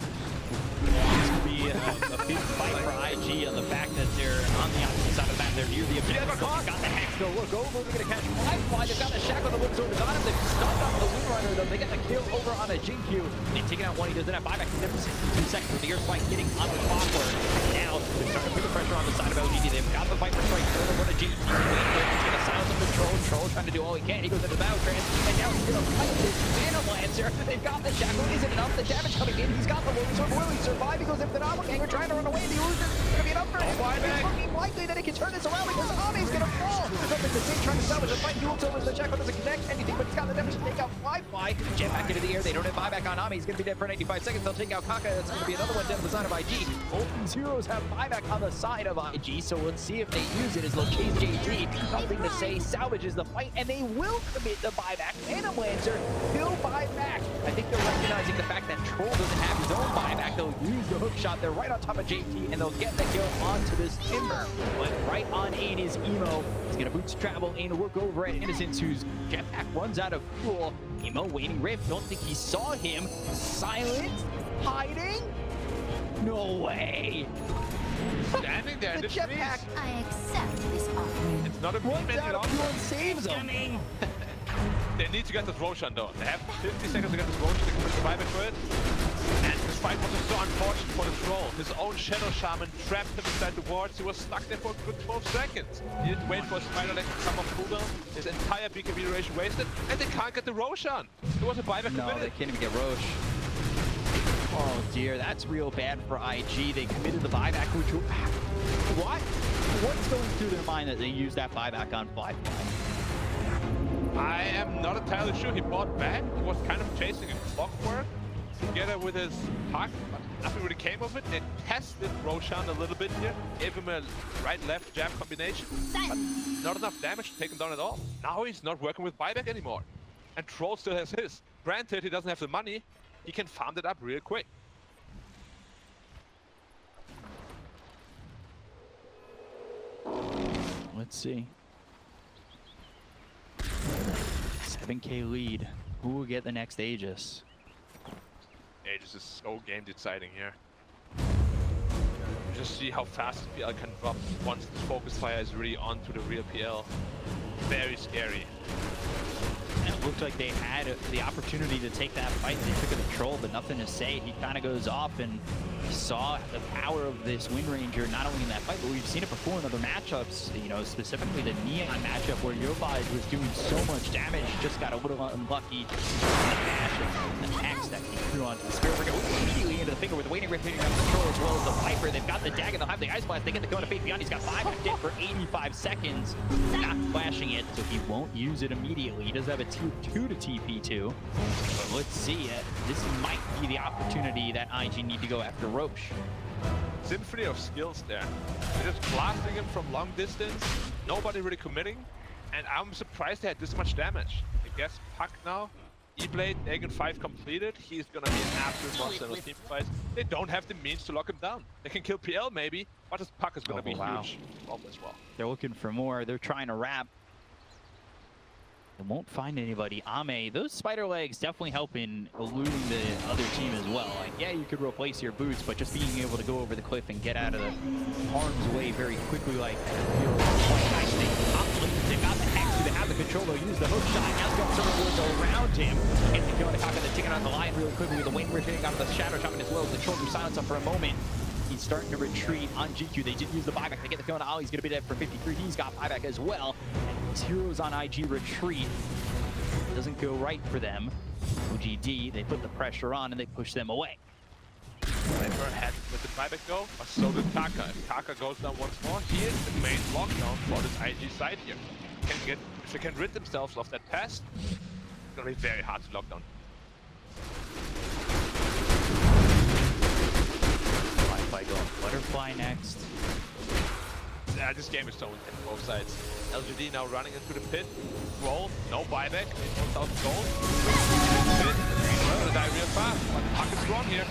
this could be a big fight for IG on the fact that they're on the opposite side of the map. They're near the objective. They've got the Hex to look over. They're going to catch Wi-Fi. They've got the Shackle on the Wind Sword on him. They've stunned on the Wind Runner, though. They get the kill over on a Jinkyu. They've taken out one. He doesn't have buyback. He's there for 62 seconds with the air spike getting on the clockwork. Now, they're starting to put the pressure on the side of LGD. They've got the Viper Strike. They're going to run a Jinkyu. He's going to silence him. Troll trying to do all he can. He goes into Battle Trance. And now he's going to fight this Phantom Lancer. They've got the Shackle. Isn't enough. The damage coming in. He's got the Wind Sword. Will he survive? He goes into the Doppelganger trying to run away. The illusion is going to be enough for him. It's looking likely that he can turn this around because Ame's going to fall. He's up in the same trying to salvage a fight. Dual tilt as the Shackle doesn't connect anything, but he's got the damage to take out Wi-Fi. Jet back into the air. They don't have buyback on Ame. He's going to be dead for 95 seconds. They'll take out Kaka. That's going to be another one dead on the side of IG. Both these heroes have buyback on the side of IG, so let's see if they use it as Locate's JG. Nothing to say. Salvages the fight, and they will commit the buyback. Phantom Lancer will buy back. I think they're recognizing the fact that Troll doesn't have his own buyback. They'll use the hook shot. They're right on top of JT, and they'll get the kill onto this Timber. But right on in is Emo. He's going to boots travel in, look over at Innocence, whose jetpack runs out of fuel. Emo waiting Rift. Don't think he saw him. Silent? Hiding? No way. Standing there in The the jetpack. trees. I accept this offering. It's not a Runs beam out of fuel and saves him. They need to get this Roshan though. They have 50 seconds to get this Roshan. They can put the buyback for it. And this fight was so unfortunate for the Troll. His own Shadow Shaman trapped him inside the wards. He was stuck there for a good 12 seconds. He didn't wait for a Spider Leg to come off cooldown. His entire BKB duration wasted. And they can't get the Roshan. There was a buyback No, they committed. can't even get Roche. Oh dear, that's real bad for IG. They committed the buyback, which will... What? What's going through their mind that they used that buyback on Fly? I am not entirely sure. He bought back. He was kind of chasing a clockwork together with his Puck, but nothing really came of it. They tested Roshan a little bit here, gave him a right-left jab combination, but not enough damage to take him down at all. Now he's not working with buyback anymore. And Troll still has his. Granted, he doesn't have the money. He can farm that up real quick. Let's see. 7K lead. Who will get the next Aegis? Aegis is so game deciding here. Just see how fast PL can drop once the focus fire is really onto the real PL. Very scary. And it looked like they had the opportunity to take that fight. They took a control, but nothing to say. He kind of goes off, and we saw the power of this Wind Ranger not only in that fight, but we've seen it before in other matchups. You know, specifically the Neon matchup where Yobaj was doing so much damage, just got a little unlucky. The dash and the axe that came through onto the Spirit Bringer immediately into the finger with the Waiting Rift hitting on control as well as the Viper. They've got the dagger, they'll have the Ice Blast. They get the go to Fate Beyond. He's got 5 hit for 85 seconds. Not flashing it, so he won't use it immediately. He does have a tier 2 to TP to. But let's see it. This might be the opportunity that IG need to go after Roche. Symphony of skills there. They're just blasting him from long distance. Nobody really committing. And I'm surprised they had this much damage. I guess Puck now. E-Blade, Aegon 5 completed. He's gonna be an absolute monster in those team fights. They don't have the means to lock him down. They can kill PL maybe, but his Puck is gonna be huge problem as well. They're looking for more. They're trying to wrap. They won't find anybody. Ame, those spider legs definitely help in eluding the other team as well. Like, yeah, you could replace your boots, but just being able to go over the cliff and get out of the harm's way very quickly like that feels quite nice. They got the Hex, they have the the control. They'll use the hook shot. Now he's got certain boards around him. And the kill to Kaka, the ticket on the line really quickly with the wing ripping out of the shadow shot as well as the shoulder silence up for a moment. He's starting to retreat on GQ. They did use the buyback to get the kill on Ali. He's going to be dead for 53. He's got buyback as well. And these heroes on IG retreat. Doesn't go right for them. OGD, they put the pressure on and they push them away. Viper had with the buyback though, but so did Kaka. If Kaka goes down once more, he is the main lockdown for this IG side here. If they can rid themselves of that pass, it's gonna be very hard to lock down. Butterfly going butterfly next. Yeah, this game is so intense both sides. LGD now running into the pit. Roll, no buyback, 1,000 gold. Pit, well, the diarrhea fast, but Puck is strong here.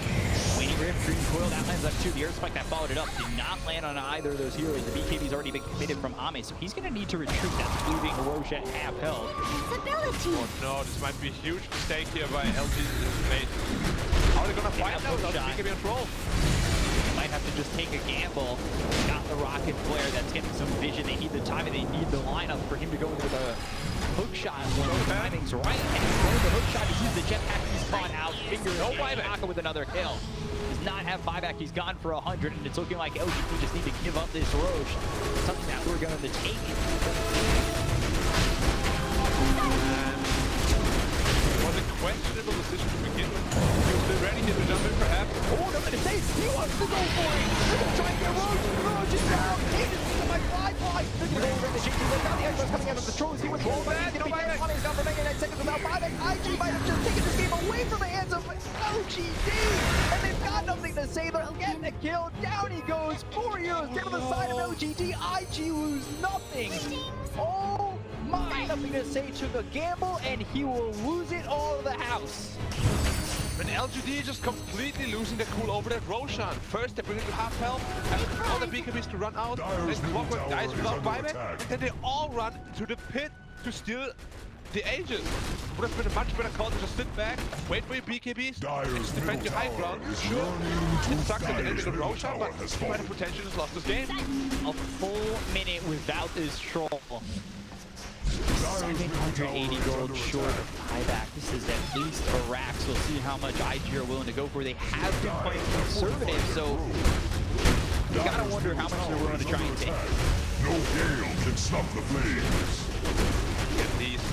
Waning Rip, Green Coil, that lands up too. The Earth Spike that followed it up did not land on either of those heroes. The BKB's already been committed from Ame, so he's going to need to retreat. That's leaving Roche at half health. Oh no, this might be a huge mistake here by LGD's mate. How are they going to fight now without BKB on troll? Might have to just take a gamble. Got the rocket flare that's getting some vision. They need the time and they need the lineup for him to go into the hook shot when the timing's right. And he's going the hook shot. He's used the jetpack. He's caught out. Finger no buyback. Kaka with another kill. Does not have buyback. He's gone for 100, and it's looking like LGD just need to give up this Roche. Something that we're going to take it. It was a questionable decision to begin with. He was still ready here to jump in perhaps. Oh, no, but he wants to go for it. They're going to try and get Roche. Roche is down. He's my fly. They're going to go over the GQ. They've got the Xbox coming out of the trolls. He was rolled back. He's going to be down. He's down for 99 seconds without buyback. IG might have just taken this game away from the hands of OGD. And they've got nothing to say. They'll get the kill. Down he goes. 4 heroes down to the side of LGD. IG lose nothing. Oh my, nothing to say. Took a gamble and he will lose it all to the house. When LGD just completely losing their cool over that Roshan. First they bring it to half health, and all the BKBs to run out, and Clockwork dies without buyback, and then they all run to the pit to steal the Aegis. Would have been a much better call to just sit back, wait for your BKBs, and just defend your high ground. Sure, it sucks at the end of the Roshan, but you might have potentially just lost this game. A full minute without this troll. 780 gold short of buyback. This is at least a rack, so we'll see how much IG are willing to go for. They have been playing conservative, so you gotta wonder how much they're willing to try and take. No gale can stop the flames. At least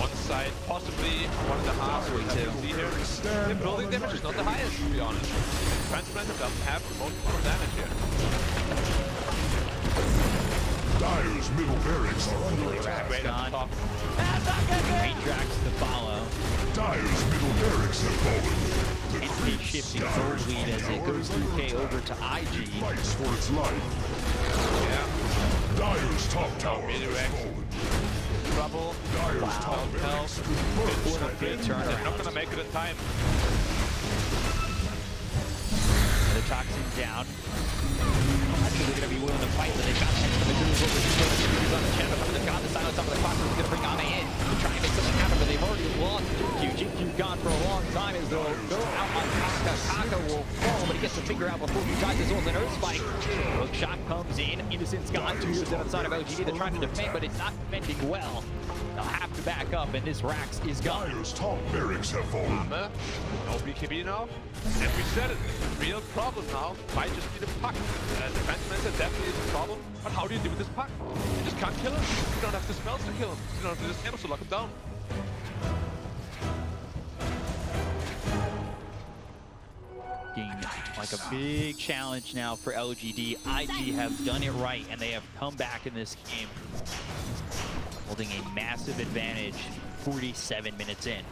one side, possibly 1.5 or 2 here. The building damage is not the highest, to be honest. Transplanter doesn't have the most amount of damage here. Dire's middle barracks are under attack. Great at the top. Matrax to follow. Dire's middle barracks have fallen. The And creep he's shifting snaps gold lead as it goes through K over to IG. fights for its life. Yeah. Dire's top tower has Redirect. fallen. Trouble. Dire's top barracks have been What a big They're turnaround. not gonna make it in time. The toxin down. I think they're going to be willing to fight, but they've got the materials over the on the channel. They've got the silence up of the clock. They're going to bring Ame in to try and make something happen, but they've already lost GQ. GQ gone for a long time as they'll go out on Kaka. Kaka will fall, but he gets to figure out before he tries his ult an Earth Spike. Hook shot comes in. Innocent's gone. 2 years on the side of LGD. They're trying to defend, but it's not defending well. They'll have to back up, and this Rax is gone. Dire's top barracks have fallen. No BKB now. And we said it, the real problem now might just be the puck. Defenseman definitely is a problem, but how do you deal with this puck? You just can't kill him. You don't have the spells to kill him. You don't have the disable to lock him down. Like a big challenge now for LGD. IG have done it right, and they have come back in this game, holding a massive advantage 47 minutes in.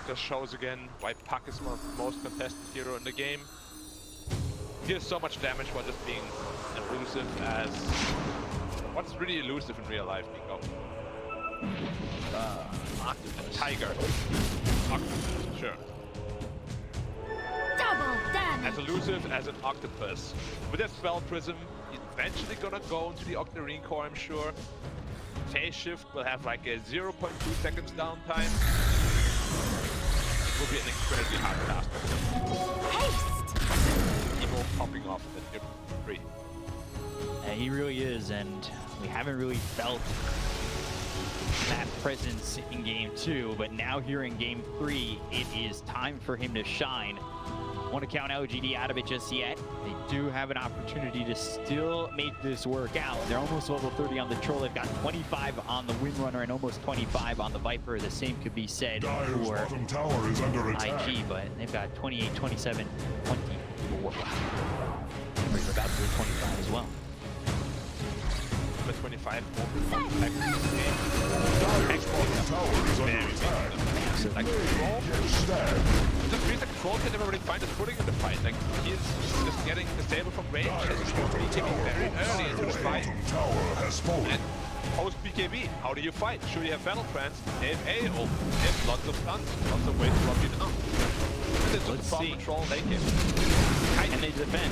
Just shows again why Puck is one of the most contested hero in the game. He does so much damage while just being elusive as... What's really elusive in real life, Nico? Octopus. Tiger. Octopus, sure. Double damage. As elusive as an octopus. With that spell prism, he's eventually gonna go into the Octarine core, I'm sure. Phase shift will have like a 0.2 seconds downtime. It will be an incredibly hard task. Haste. Evil popping off at tier 3. He really is, and we haven't really felt that presence in game 2, but now here in game 3, it is time for him to shine. Want to count LGD out of it just yet. They do have an opportunity to still make this work out. They're almost level 30 on the Troll. They've got 25 on the Windrunner and almost 25 on the Viper. The same could be said Dire's for bottom tower is under attack. IG, but they've got 28, 27, 24. We're about to do 25 as well. But 25 Dire's bottom tower is under attack. like Troll, just feels like Troll can never really find his footing in the fight. Like he's just getting disabled from range, has BKB very early into the fight. Bottom tower has fallen. And post BKB, how do you fight? Sure, you have battle trance, they have AO, they have lots of stuns, lots of ways to lock you down. And it's Let's just a see. Troll late game. And they defend.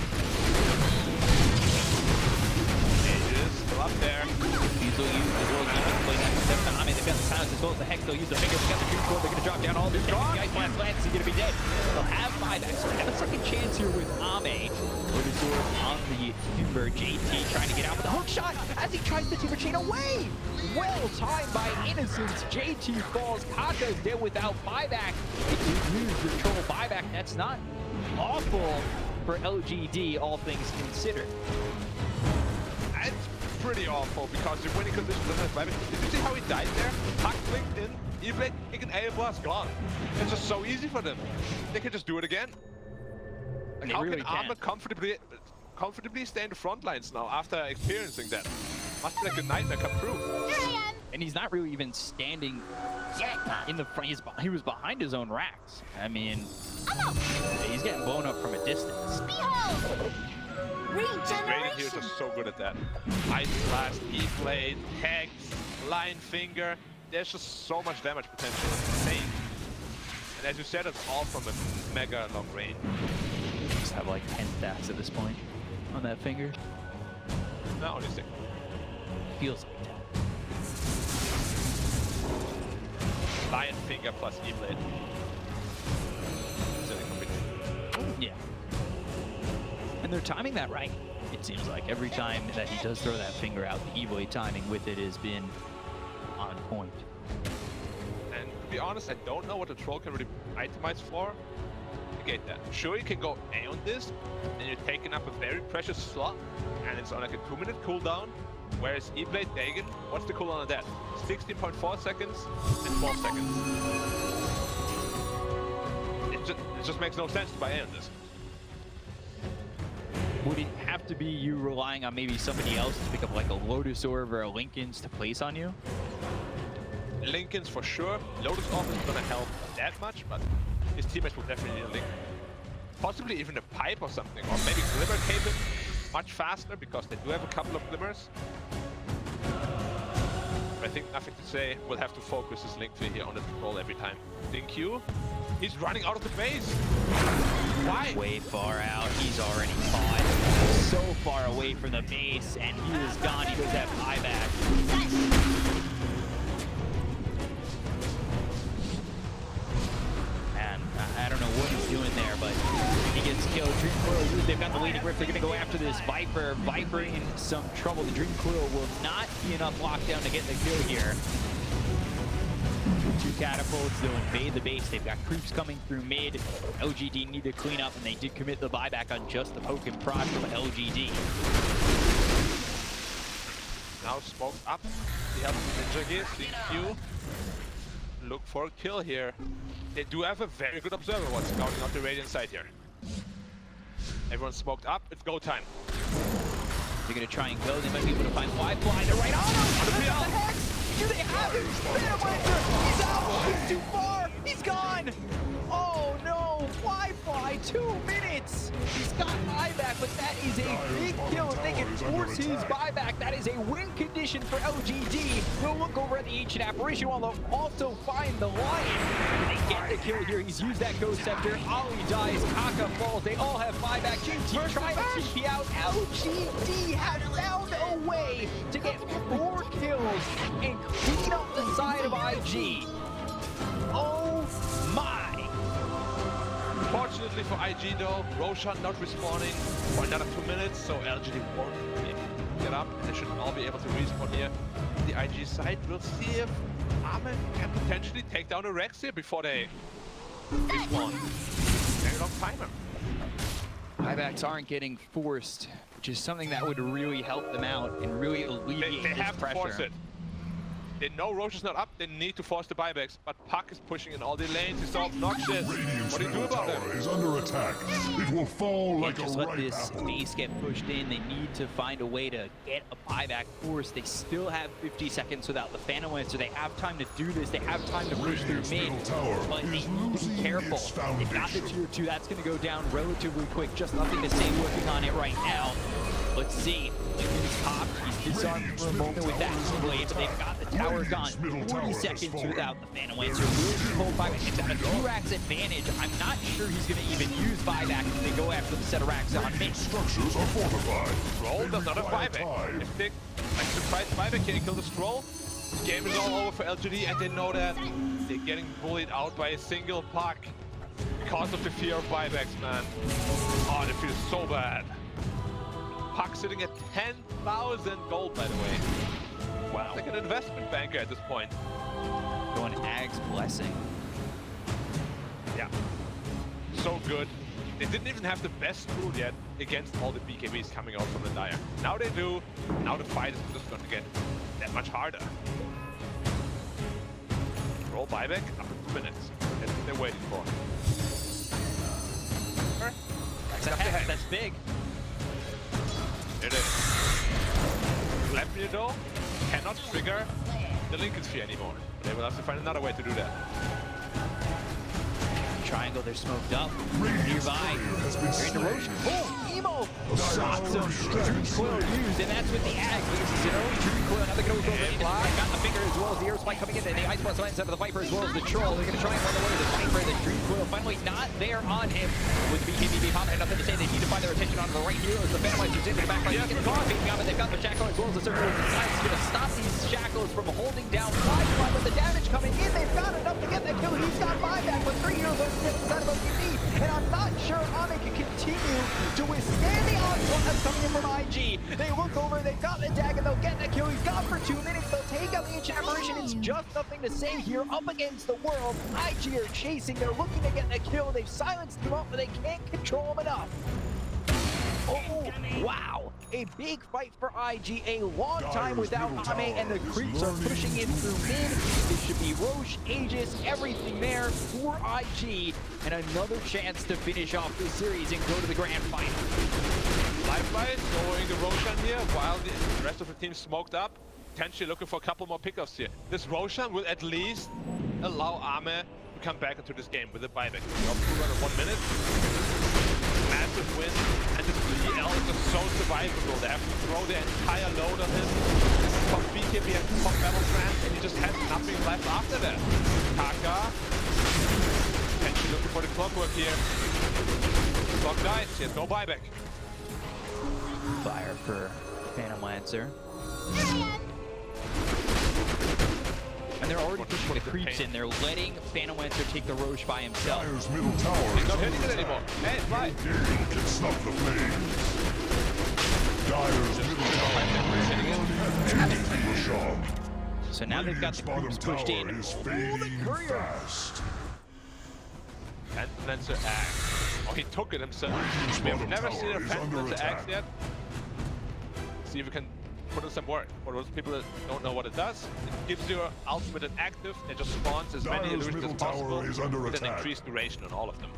Ages still up there. These will use the dual unit to play that step to Ame. They've got the silence as well as the Hex. They'll use the fingers. They've got the Dream Core. They're going to drop down all this. The Ice Blast lands. He's going to be dead. They'll have buybacks. So they have a second chance here with Ame. Lotusor on the Timber. JT trying to get out with the hook shot as he tries the Timber chain away. Well timed by Innocence. JT falls. Kaka is dead without buyback. If you use your Troll buyback, that's not awful for LGD, all things considered. It's pretty awful because you're winning conditions doesn't have buyback. Did you see how he died there? Huck blinked in, E-Blade, he can AO blast, gone. It's just so easy for them. They can just do it again. Like, They how really can Armor comfortably stay in the front lines now after experiencing that? Must be like a nightmare come true. Here I am. And he's not really even standing in the front. He was behind his own racks. I mean, he's getting blown up from a distance. Behold. Radiant here is Regeneration. just so good at that. Ice Blast, E-Blade, Hex, Line Finger. There's just so much damage potential. It's insane. And as you said, it's all from a mega long range. Just have like 10 stacks at this point on that finger. No, only 6. Feels like that. Lion Finger plus E-Blade. Yeah. And they're timing that right. It seems like every time that he does throw that finger out, the E-Blade timing with it has been on point. And to be honest, I don't know what the Troll can really itemize for. I get that. Sure, you can go A on this, and you're taking up a very precious slot, and it's on like a 2-minute cooldown. Whereas E-Blade Dagon, what's the cooldown on that? 16.4 seconds and 12 seconds. It just makes no sense to buy A on this. Would it have to be you relying on maybe somebody else to pick up like a Lotus Orb or a Linken's to place on you? Linken's for sure. Lotus Orb isn't gonna help that much, but his teammates will definitely need a Linken. Possibly even a Pipe or something, or maybe Glimmer Cape him much faster because they do have a couple of Glimmers. But I think nothing to say. We'll have to focus his Link here on the Troll every time. Link Q, he's running out of the base. Why? Way far out. He's already caught. So far away from the base, and he is gone. He does have buyback. Man, I don't know what he's doing there, but he gets killed. Dream Coil, they've got the leading grip. They're going to go after this Viper. Viper in some trouble. The Dream Coil will not be enough lockdown to get the kill here. 2 catapults, they'll invade the base. They've got creeps coming through mid. LGD need to clean up, and they did commit the buyback on just the poke and prod from LGD. Now smoked up. He has Ninja here, seeing Q. Look for a kill here. They do have a very good observer what's scouting out the Radiant side here. Everyone's smoked up, it's go time. They're going to try and go. They might be able to find Wi-Fi. They're right on him! Look at the Hex! Do they have him? Phantom He's out! He's too far! He's gone! Oh no! Wi-Fi! 2 minutes! He's got buyback, but that is a big kill. If they can force his buyback, that is a win condition for LGD. We'll look over at the Ancient Apparition while they'll also find the Lion. They get the kill here. He's used that Ghost Scepter. Ali dies. Kaka falls. They all have buyback. GT trying to TP out. LGD have found a way to get 4 kills and clean up the side of IG. Oh my! Unfortunately for IG though, Roshan not respawning for another 2 minutes, so LGD won't be able to get up, and they should all be able to respawn here. The IG side, we'll see if Armin can potentially take down the Rex here before they respawn. Very long timer. Buybacks aren't getting forced, which is something that would really help them out and really alleviate They this have pressure. to force it. They know Roche is not up, they need to force the buybacks, but Puck is pushing in all the lanes, he's so obnoxious. Radiant's What do you do middle about tower that? is under attack. It will fall like Can't a just let ripe this apple. base get pushed in. They need to find a way to get a buyback force. They still have 50 seconds without the Phantom Lancer. They have time to do this. They have time to push through Radiant's mid, middle tower but they is need to be losing careful. its They've got the foundation. tier 2. That's going to go down relatively quick. Just nothing to say working on it right now. Let's see. He's popped. He's disarmed for a moment with that blade, but they've got the tower gone. 40 seconds without the Phantom Lancer. Will he hold buyback? It's at a 2 racks advantage. I'm not sure he's going to even use buyback if they go after the set of racks on mid. Structures are fortified. Stroll does not have Quiet buyback. time. If they surprise buyback can't kill the Stroll, game is all over for LGD, and they know that they're getting bullied out by a single Puck because of the fear of buybacks, man. Oh, they feel so bad. Puck sitting at 10,000 gold, by the way. Wow. Like an investment banker at this point. Going Ag's Blessing. Yeah. So good. They didn't even have the best rule yet against all the BKBs coming out from the Dire. Now they do. Now the fight is just going to get that much harder. Roll buyback up in 2 minutes. That's what they're waiting for. That's a hex. That's big. There it is. Glamir though cannot trigger the Lincoln Sphere anymore. They will have to find another way to do that. Triangle, they're smoked up. Radiant's Nearby. barrier has been They're into slain. Roche. Boom! Emo! Shots barrier of has Dream been Coil slain. used, and that's with the Ag. This is an early Dream Coil. Now they're going to go And for it. Got the finger as well as the air spike coming in, and the Ice Blast lands out of the Viper as well as the Troll. They're going to try and run away with the Viper. The Dream Coil finally not there on him. With the BKB popping, nothing to say. They need to find their attention onto the right here as the Phantom Lancer's into the back line. Yes, they've got the Shackle as well as the Circle with the side. It's going to stop these Shackles from holding down Firefly with the damage coming in. They've got enough to get the kill. He's got buyback with 3 heroes on the side of OPD. And I'm not sure Ame can continue to withstand the onslaught that's coming in from IG. They look over, they've got the dagger, they'll get the kill. He's gone for 2 minutes, they'll take out the Ancient Apparition. It's just nothing to say here up against the world. IG are chasing, they're looking to get the kill. They've silenced him up, but they can't control him enough. Oh, wow. A big fight for IG, a long time without Ame, and the creeps are pushing in through mid. It should be Roche, Aegis, everything there for IG, and another chance to finish off this series and go to the grand final. Lifeline going the Roshan here while the rest of the team smoked up. Potentially looking for a couple more pickups here. This Roshan will at least allow Ame to come back into this game with a buyback. Up to under 1 minute. Massive win, and this BL is just so survivable. They have to throw their entire load on him. Top BKB and top Battle Trance, and he just has nothing left after that. Kaka, potentially looking for the clockwork here. Clock dies, he has no buyback. Fire for Phantom Lancer. And they're already pushing the creeps in. They're letting Phantom Lancer take the Roche by himself. Dire's middle tower He's is not under hitting it attack. anymore. Hey, fly. Gale can snuff the flames. Dire's middle tower is burning Roshan. So now they've got the Radiant's creeps bottom pushed tower in. is fading courier. fast. And Lancer axe. Oh, he took it himself. Radiant's We have bottom never tower seen a is Phantom under Lancer axe attack. yet. See if we can put in some work. For those people that don't know what it does, it gives your ultimate an active that just spawns as many Dire's illusions as middle tower possible is under with an attack. increased duration on all of them.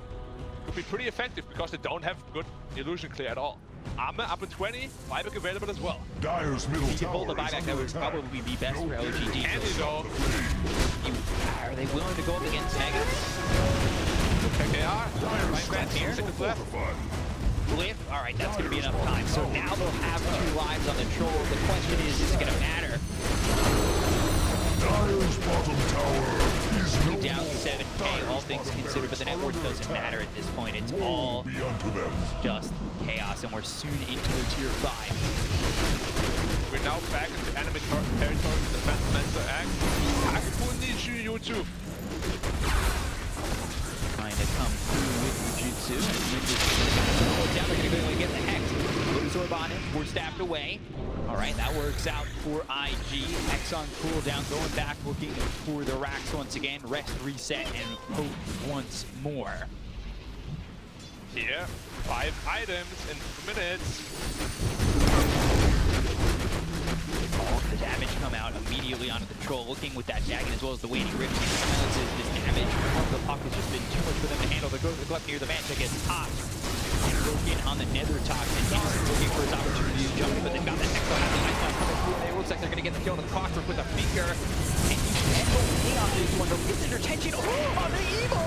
Could be pretty effective because they don't have good illusion clear at all. Armor up in 20, buyback available as well. Dire's middle If you tower hold the is buyback, under that would attack. probably be best for LGD. And you go, Are they willing to go up against Megas? KKR, Dire's right here. here. structures are fortified. Glyph? Alright, that's going to be enough time. So now they'll have 2 lives on the Troll. The question is it going to matter? Dire's bottom tower is no Down more. 7k, all things considered, but the net worth doesn't matter at this point. It's all Be unto them. just chaos, and we're soon into the tier 5. We're now back into enemy territory with the Phantom Lancer axe. Akaku needs you too. Trying trying to come through with Fujitsu. And down, they're going to go and get the Hex. Absorb on him, we're stabbed away. All right, that works out for IG. Hex on cooldown, going back, looking for the racks once again. Rest, reset, and hope once more. Here, 5 items in 2 minutes. All the damage come out immediately onto the troll, looking with that Dagon as well as the Waning Rift. Balances this damage. The puck has just been too much for them to handle. They go to the left near the Manta, gets popped. And broken on the Nether Toxin. He's looking for his opportunity to jump, but they've got the Hex on the ice line coming through. It looks like they're going to get the kill on the Clockwork with a finger. And you can't go in on this one. Though, gets their attention. Oh, on the Evo!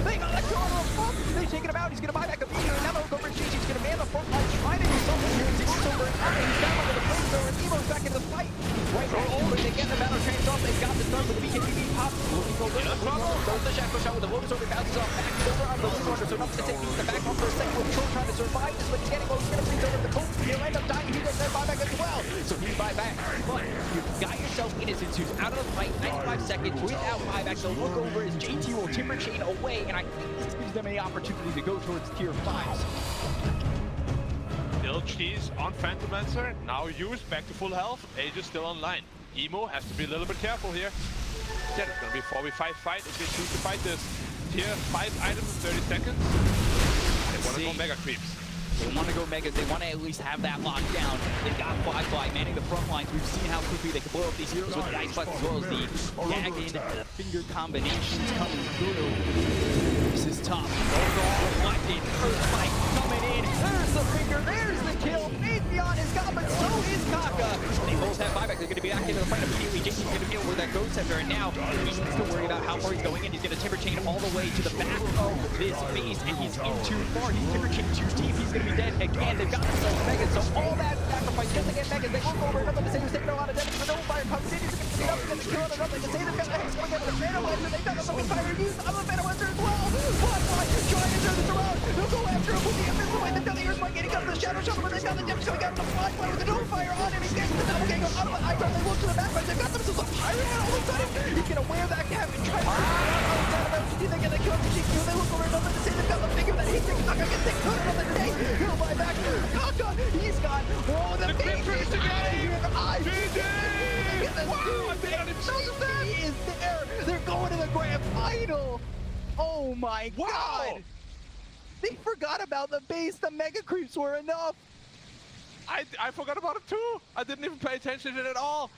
They got the kill on the puck. They're taking him out. He's going to buy back a finger. Now they'll go for Cheech. He's going to man the front line, trying to do something here. He's over. He's down under the flamethrower. Evo's back in the fight. Right over. They get the battle trains off. They've got the stun with the BKB pop. Looking over. Goes the Shackle Shot with the Lotus Orb. Bounces off back over on the Wind Wonder. So nothing to take. He's the back off for a second. With Troll trying to survive this, but he's getting close. He's going to freeze over the Colt. He'll end up dying. He gets that buyback as well. So he's buyback. But you've got yourself Innocence, who's out of the fight. 95 seconds without buyback. So look over as JT will timber chain away. And I think this gives them an opportunity to go towards tier 5s. Still cheese on Phantom Lancer. Now used back to full health. Age is still online. Emo has to be a little bit careful here. Yeah, it's going to be a 4v5 fight if they choose to fight this. Tier 5 items in 30 seconds. They want to go Mega Creeps. They want to go Megas. They want to at least have that locked down. They've got Fly manning the front lines. We've seen how quickly they can blow up these heroes with the Ice Blast as well as the Dagon and the finger combinations coming through. This is tough. Those are all reflected. Earthspike coming in. There's the finger. There's the kill. Atheon is gone, but so is Kaka. They both have buyback. They're going to be back into the fight immediately. Jason's going to be over that Ghost Scepter, and now he needs to worry about how far he's going in. He's going to timber chain all the way to the back of this base, and he's in too far. He's timber chained too deep. He's going to be dead again. They've got themselves Megas, so all that sacrifice just to get Megas. They look over another to say who's taking a lot of damage, but no fire comes in. He's going to get up and get the kill on another. They say they've got the Hex going over the Phantomlancer. They've got the fire used on the Phantomlancer as well. Fly trying to turn this around. They'll go after him with the Invincible and they've got the Earthspike getting up to the Shadow Shovel, but they've got the Depth coming out of the Fly with the no fire on him. He gets the double gang out of the Icon. They look to the back, but they've got themselves a pirate and all of a sudden he's going to wear that cap and try to they're going to kill the GQ. They look over another to say they've got the figure that he thinks Kaka gets 600 on the day. He'll buy back. Kaka, he's got the big fish again. He is there. They're going to the grand final. Oh my god. They forgot about the base. The Mega Creeps were enough. I forgot about it too. I didn't even pay attention to it at all.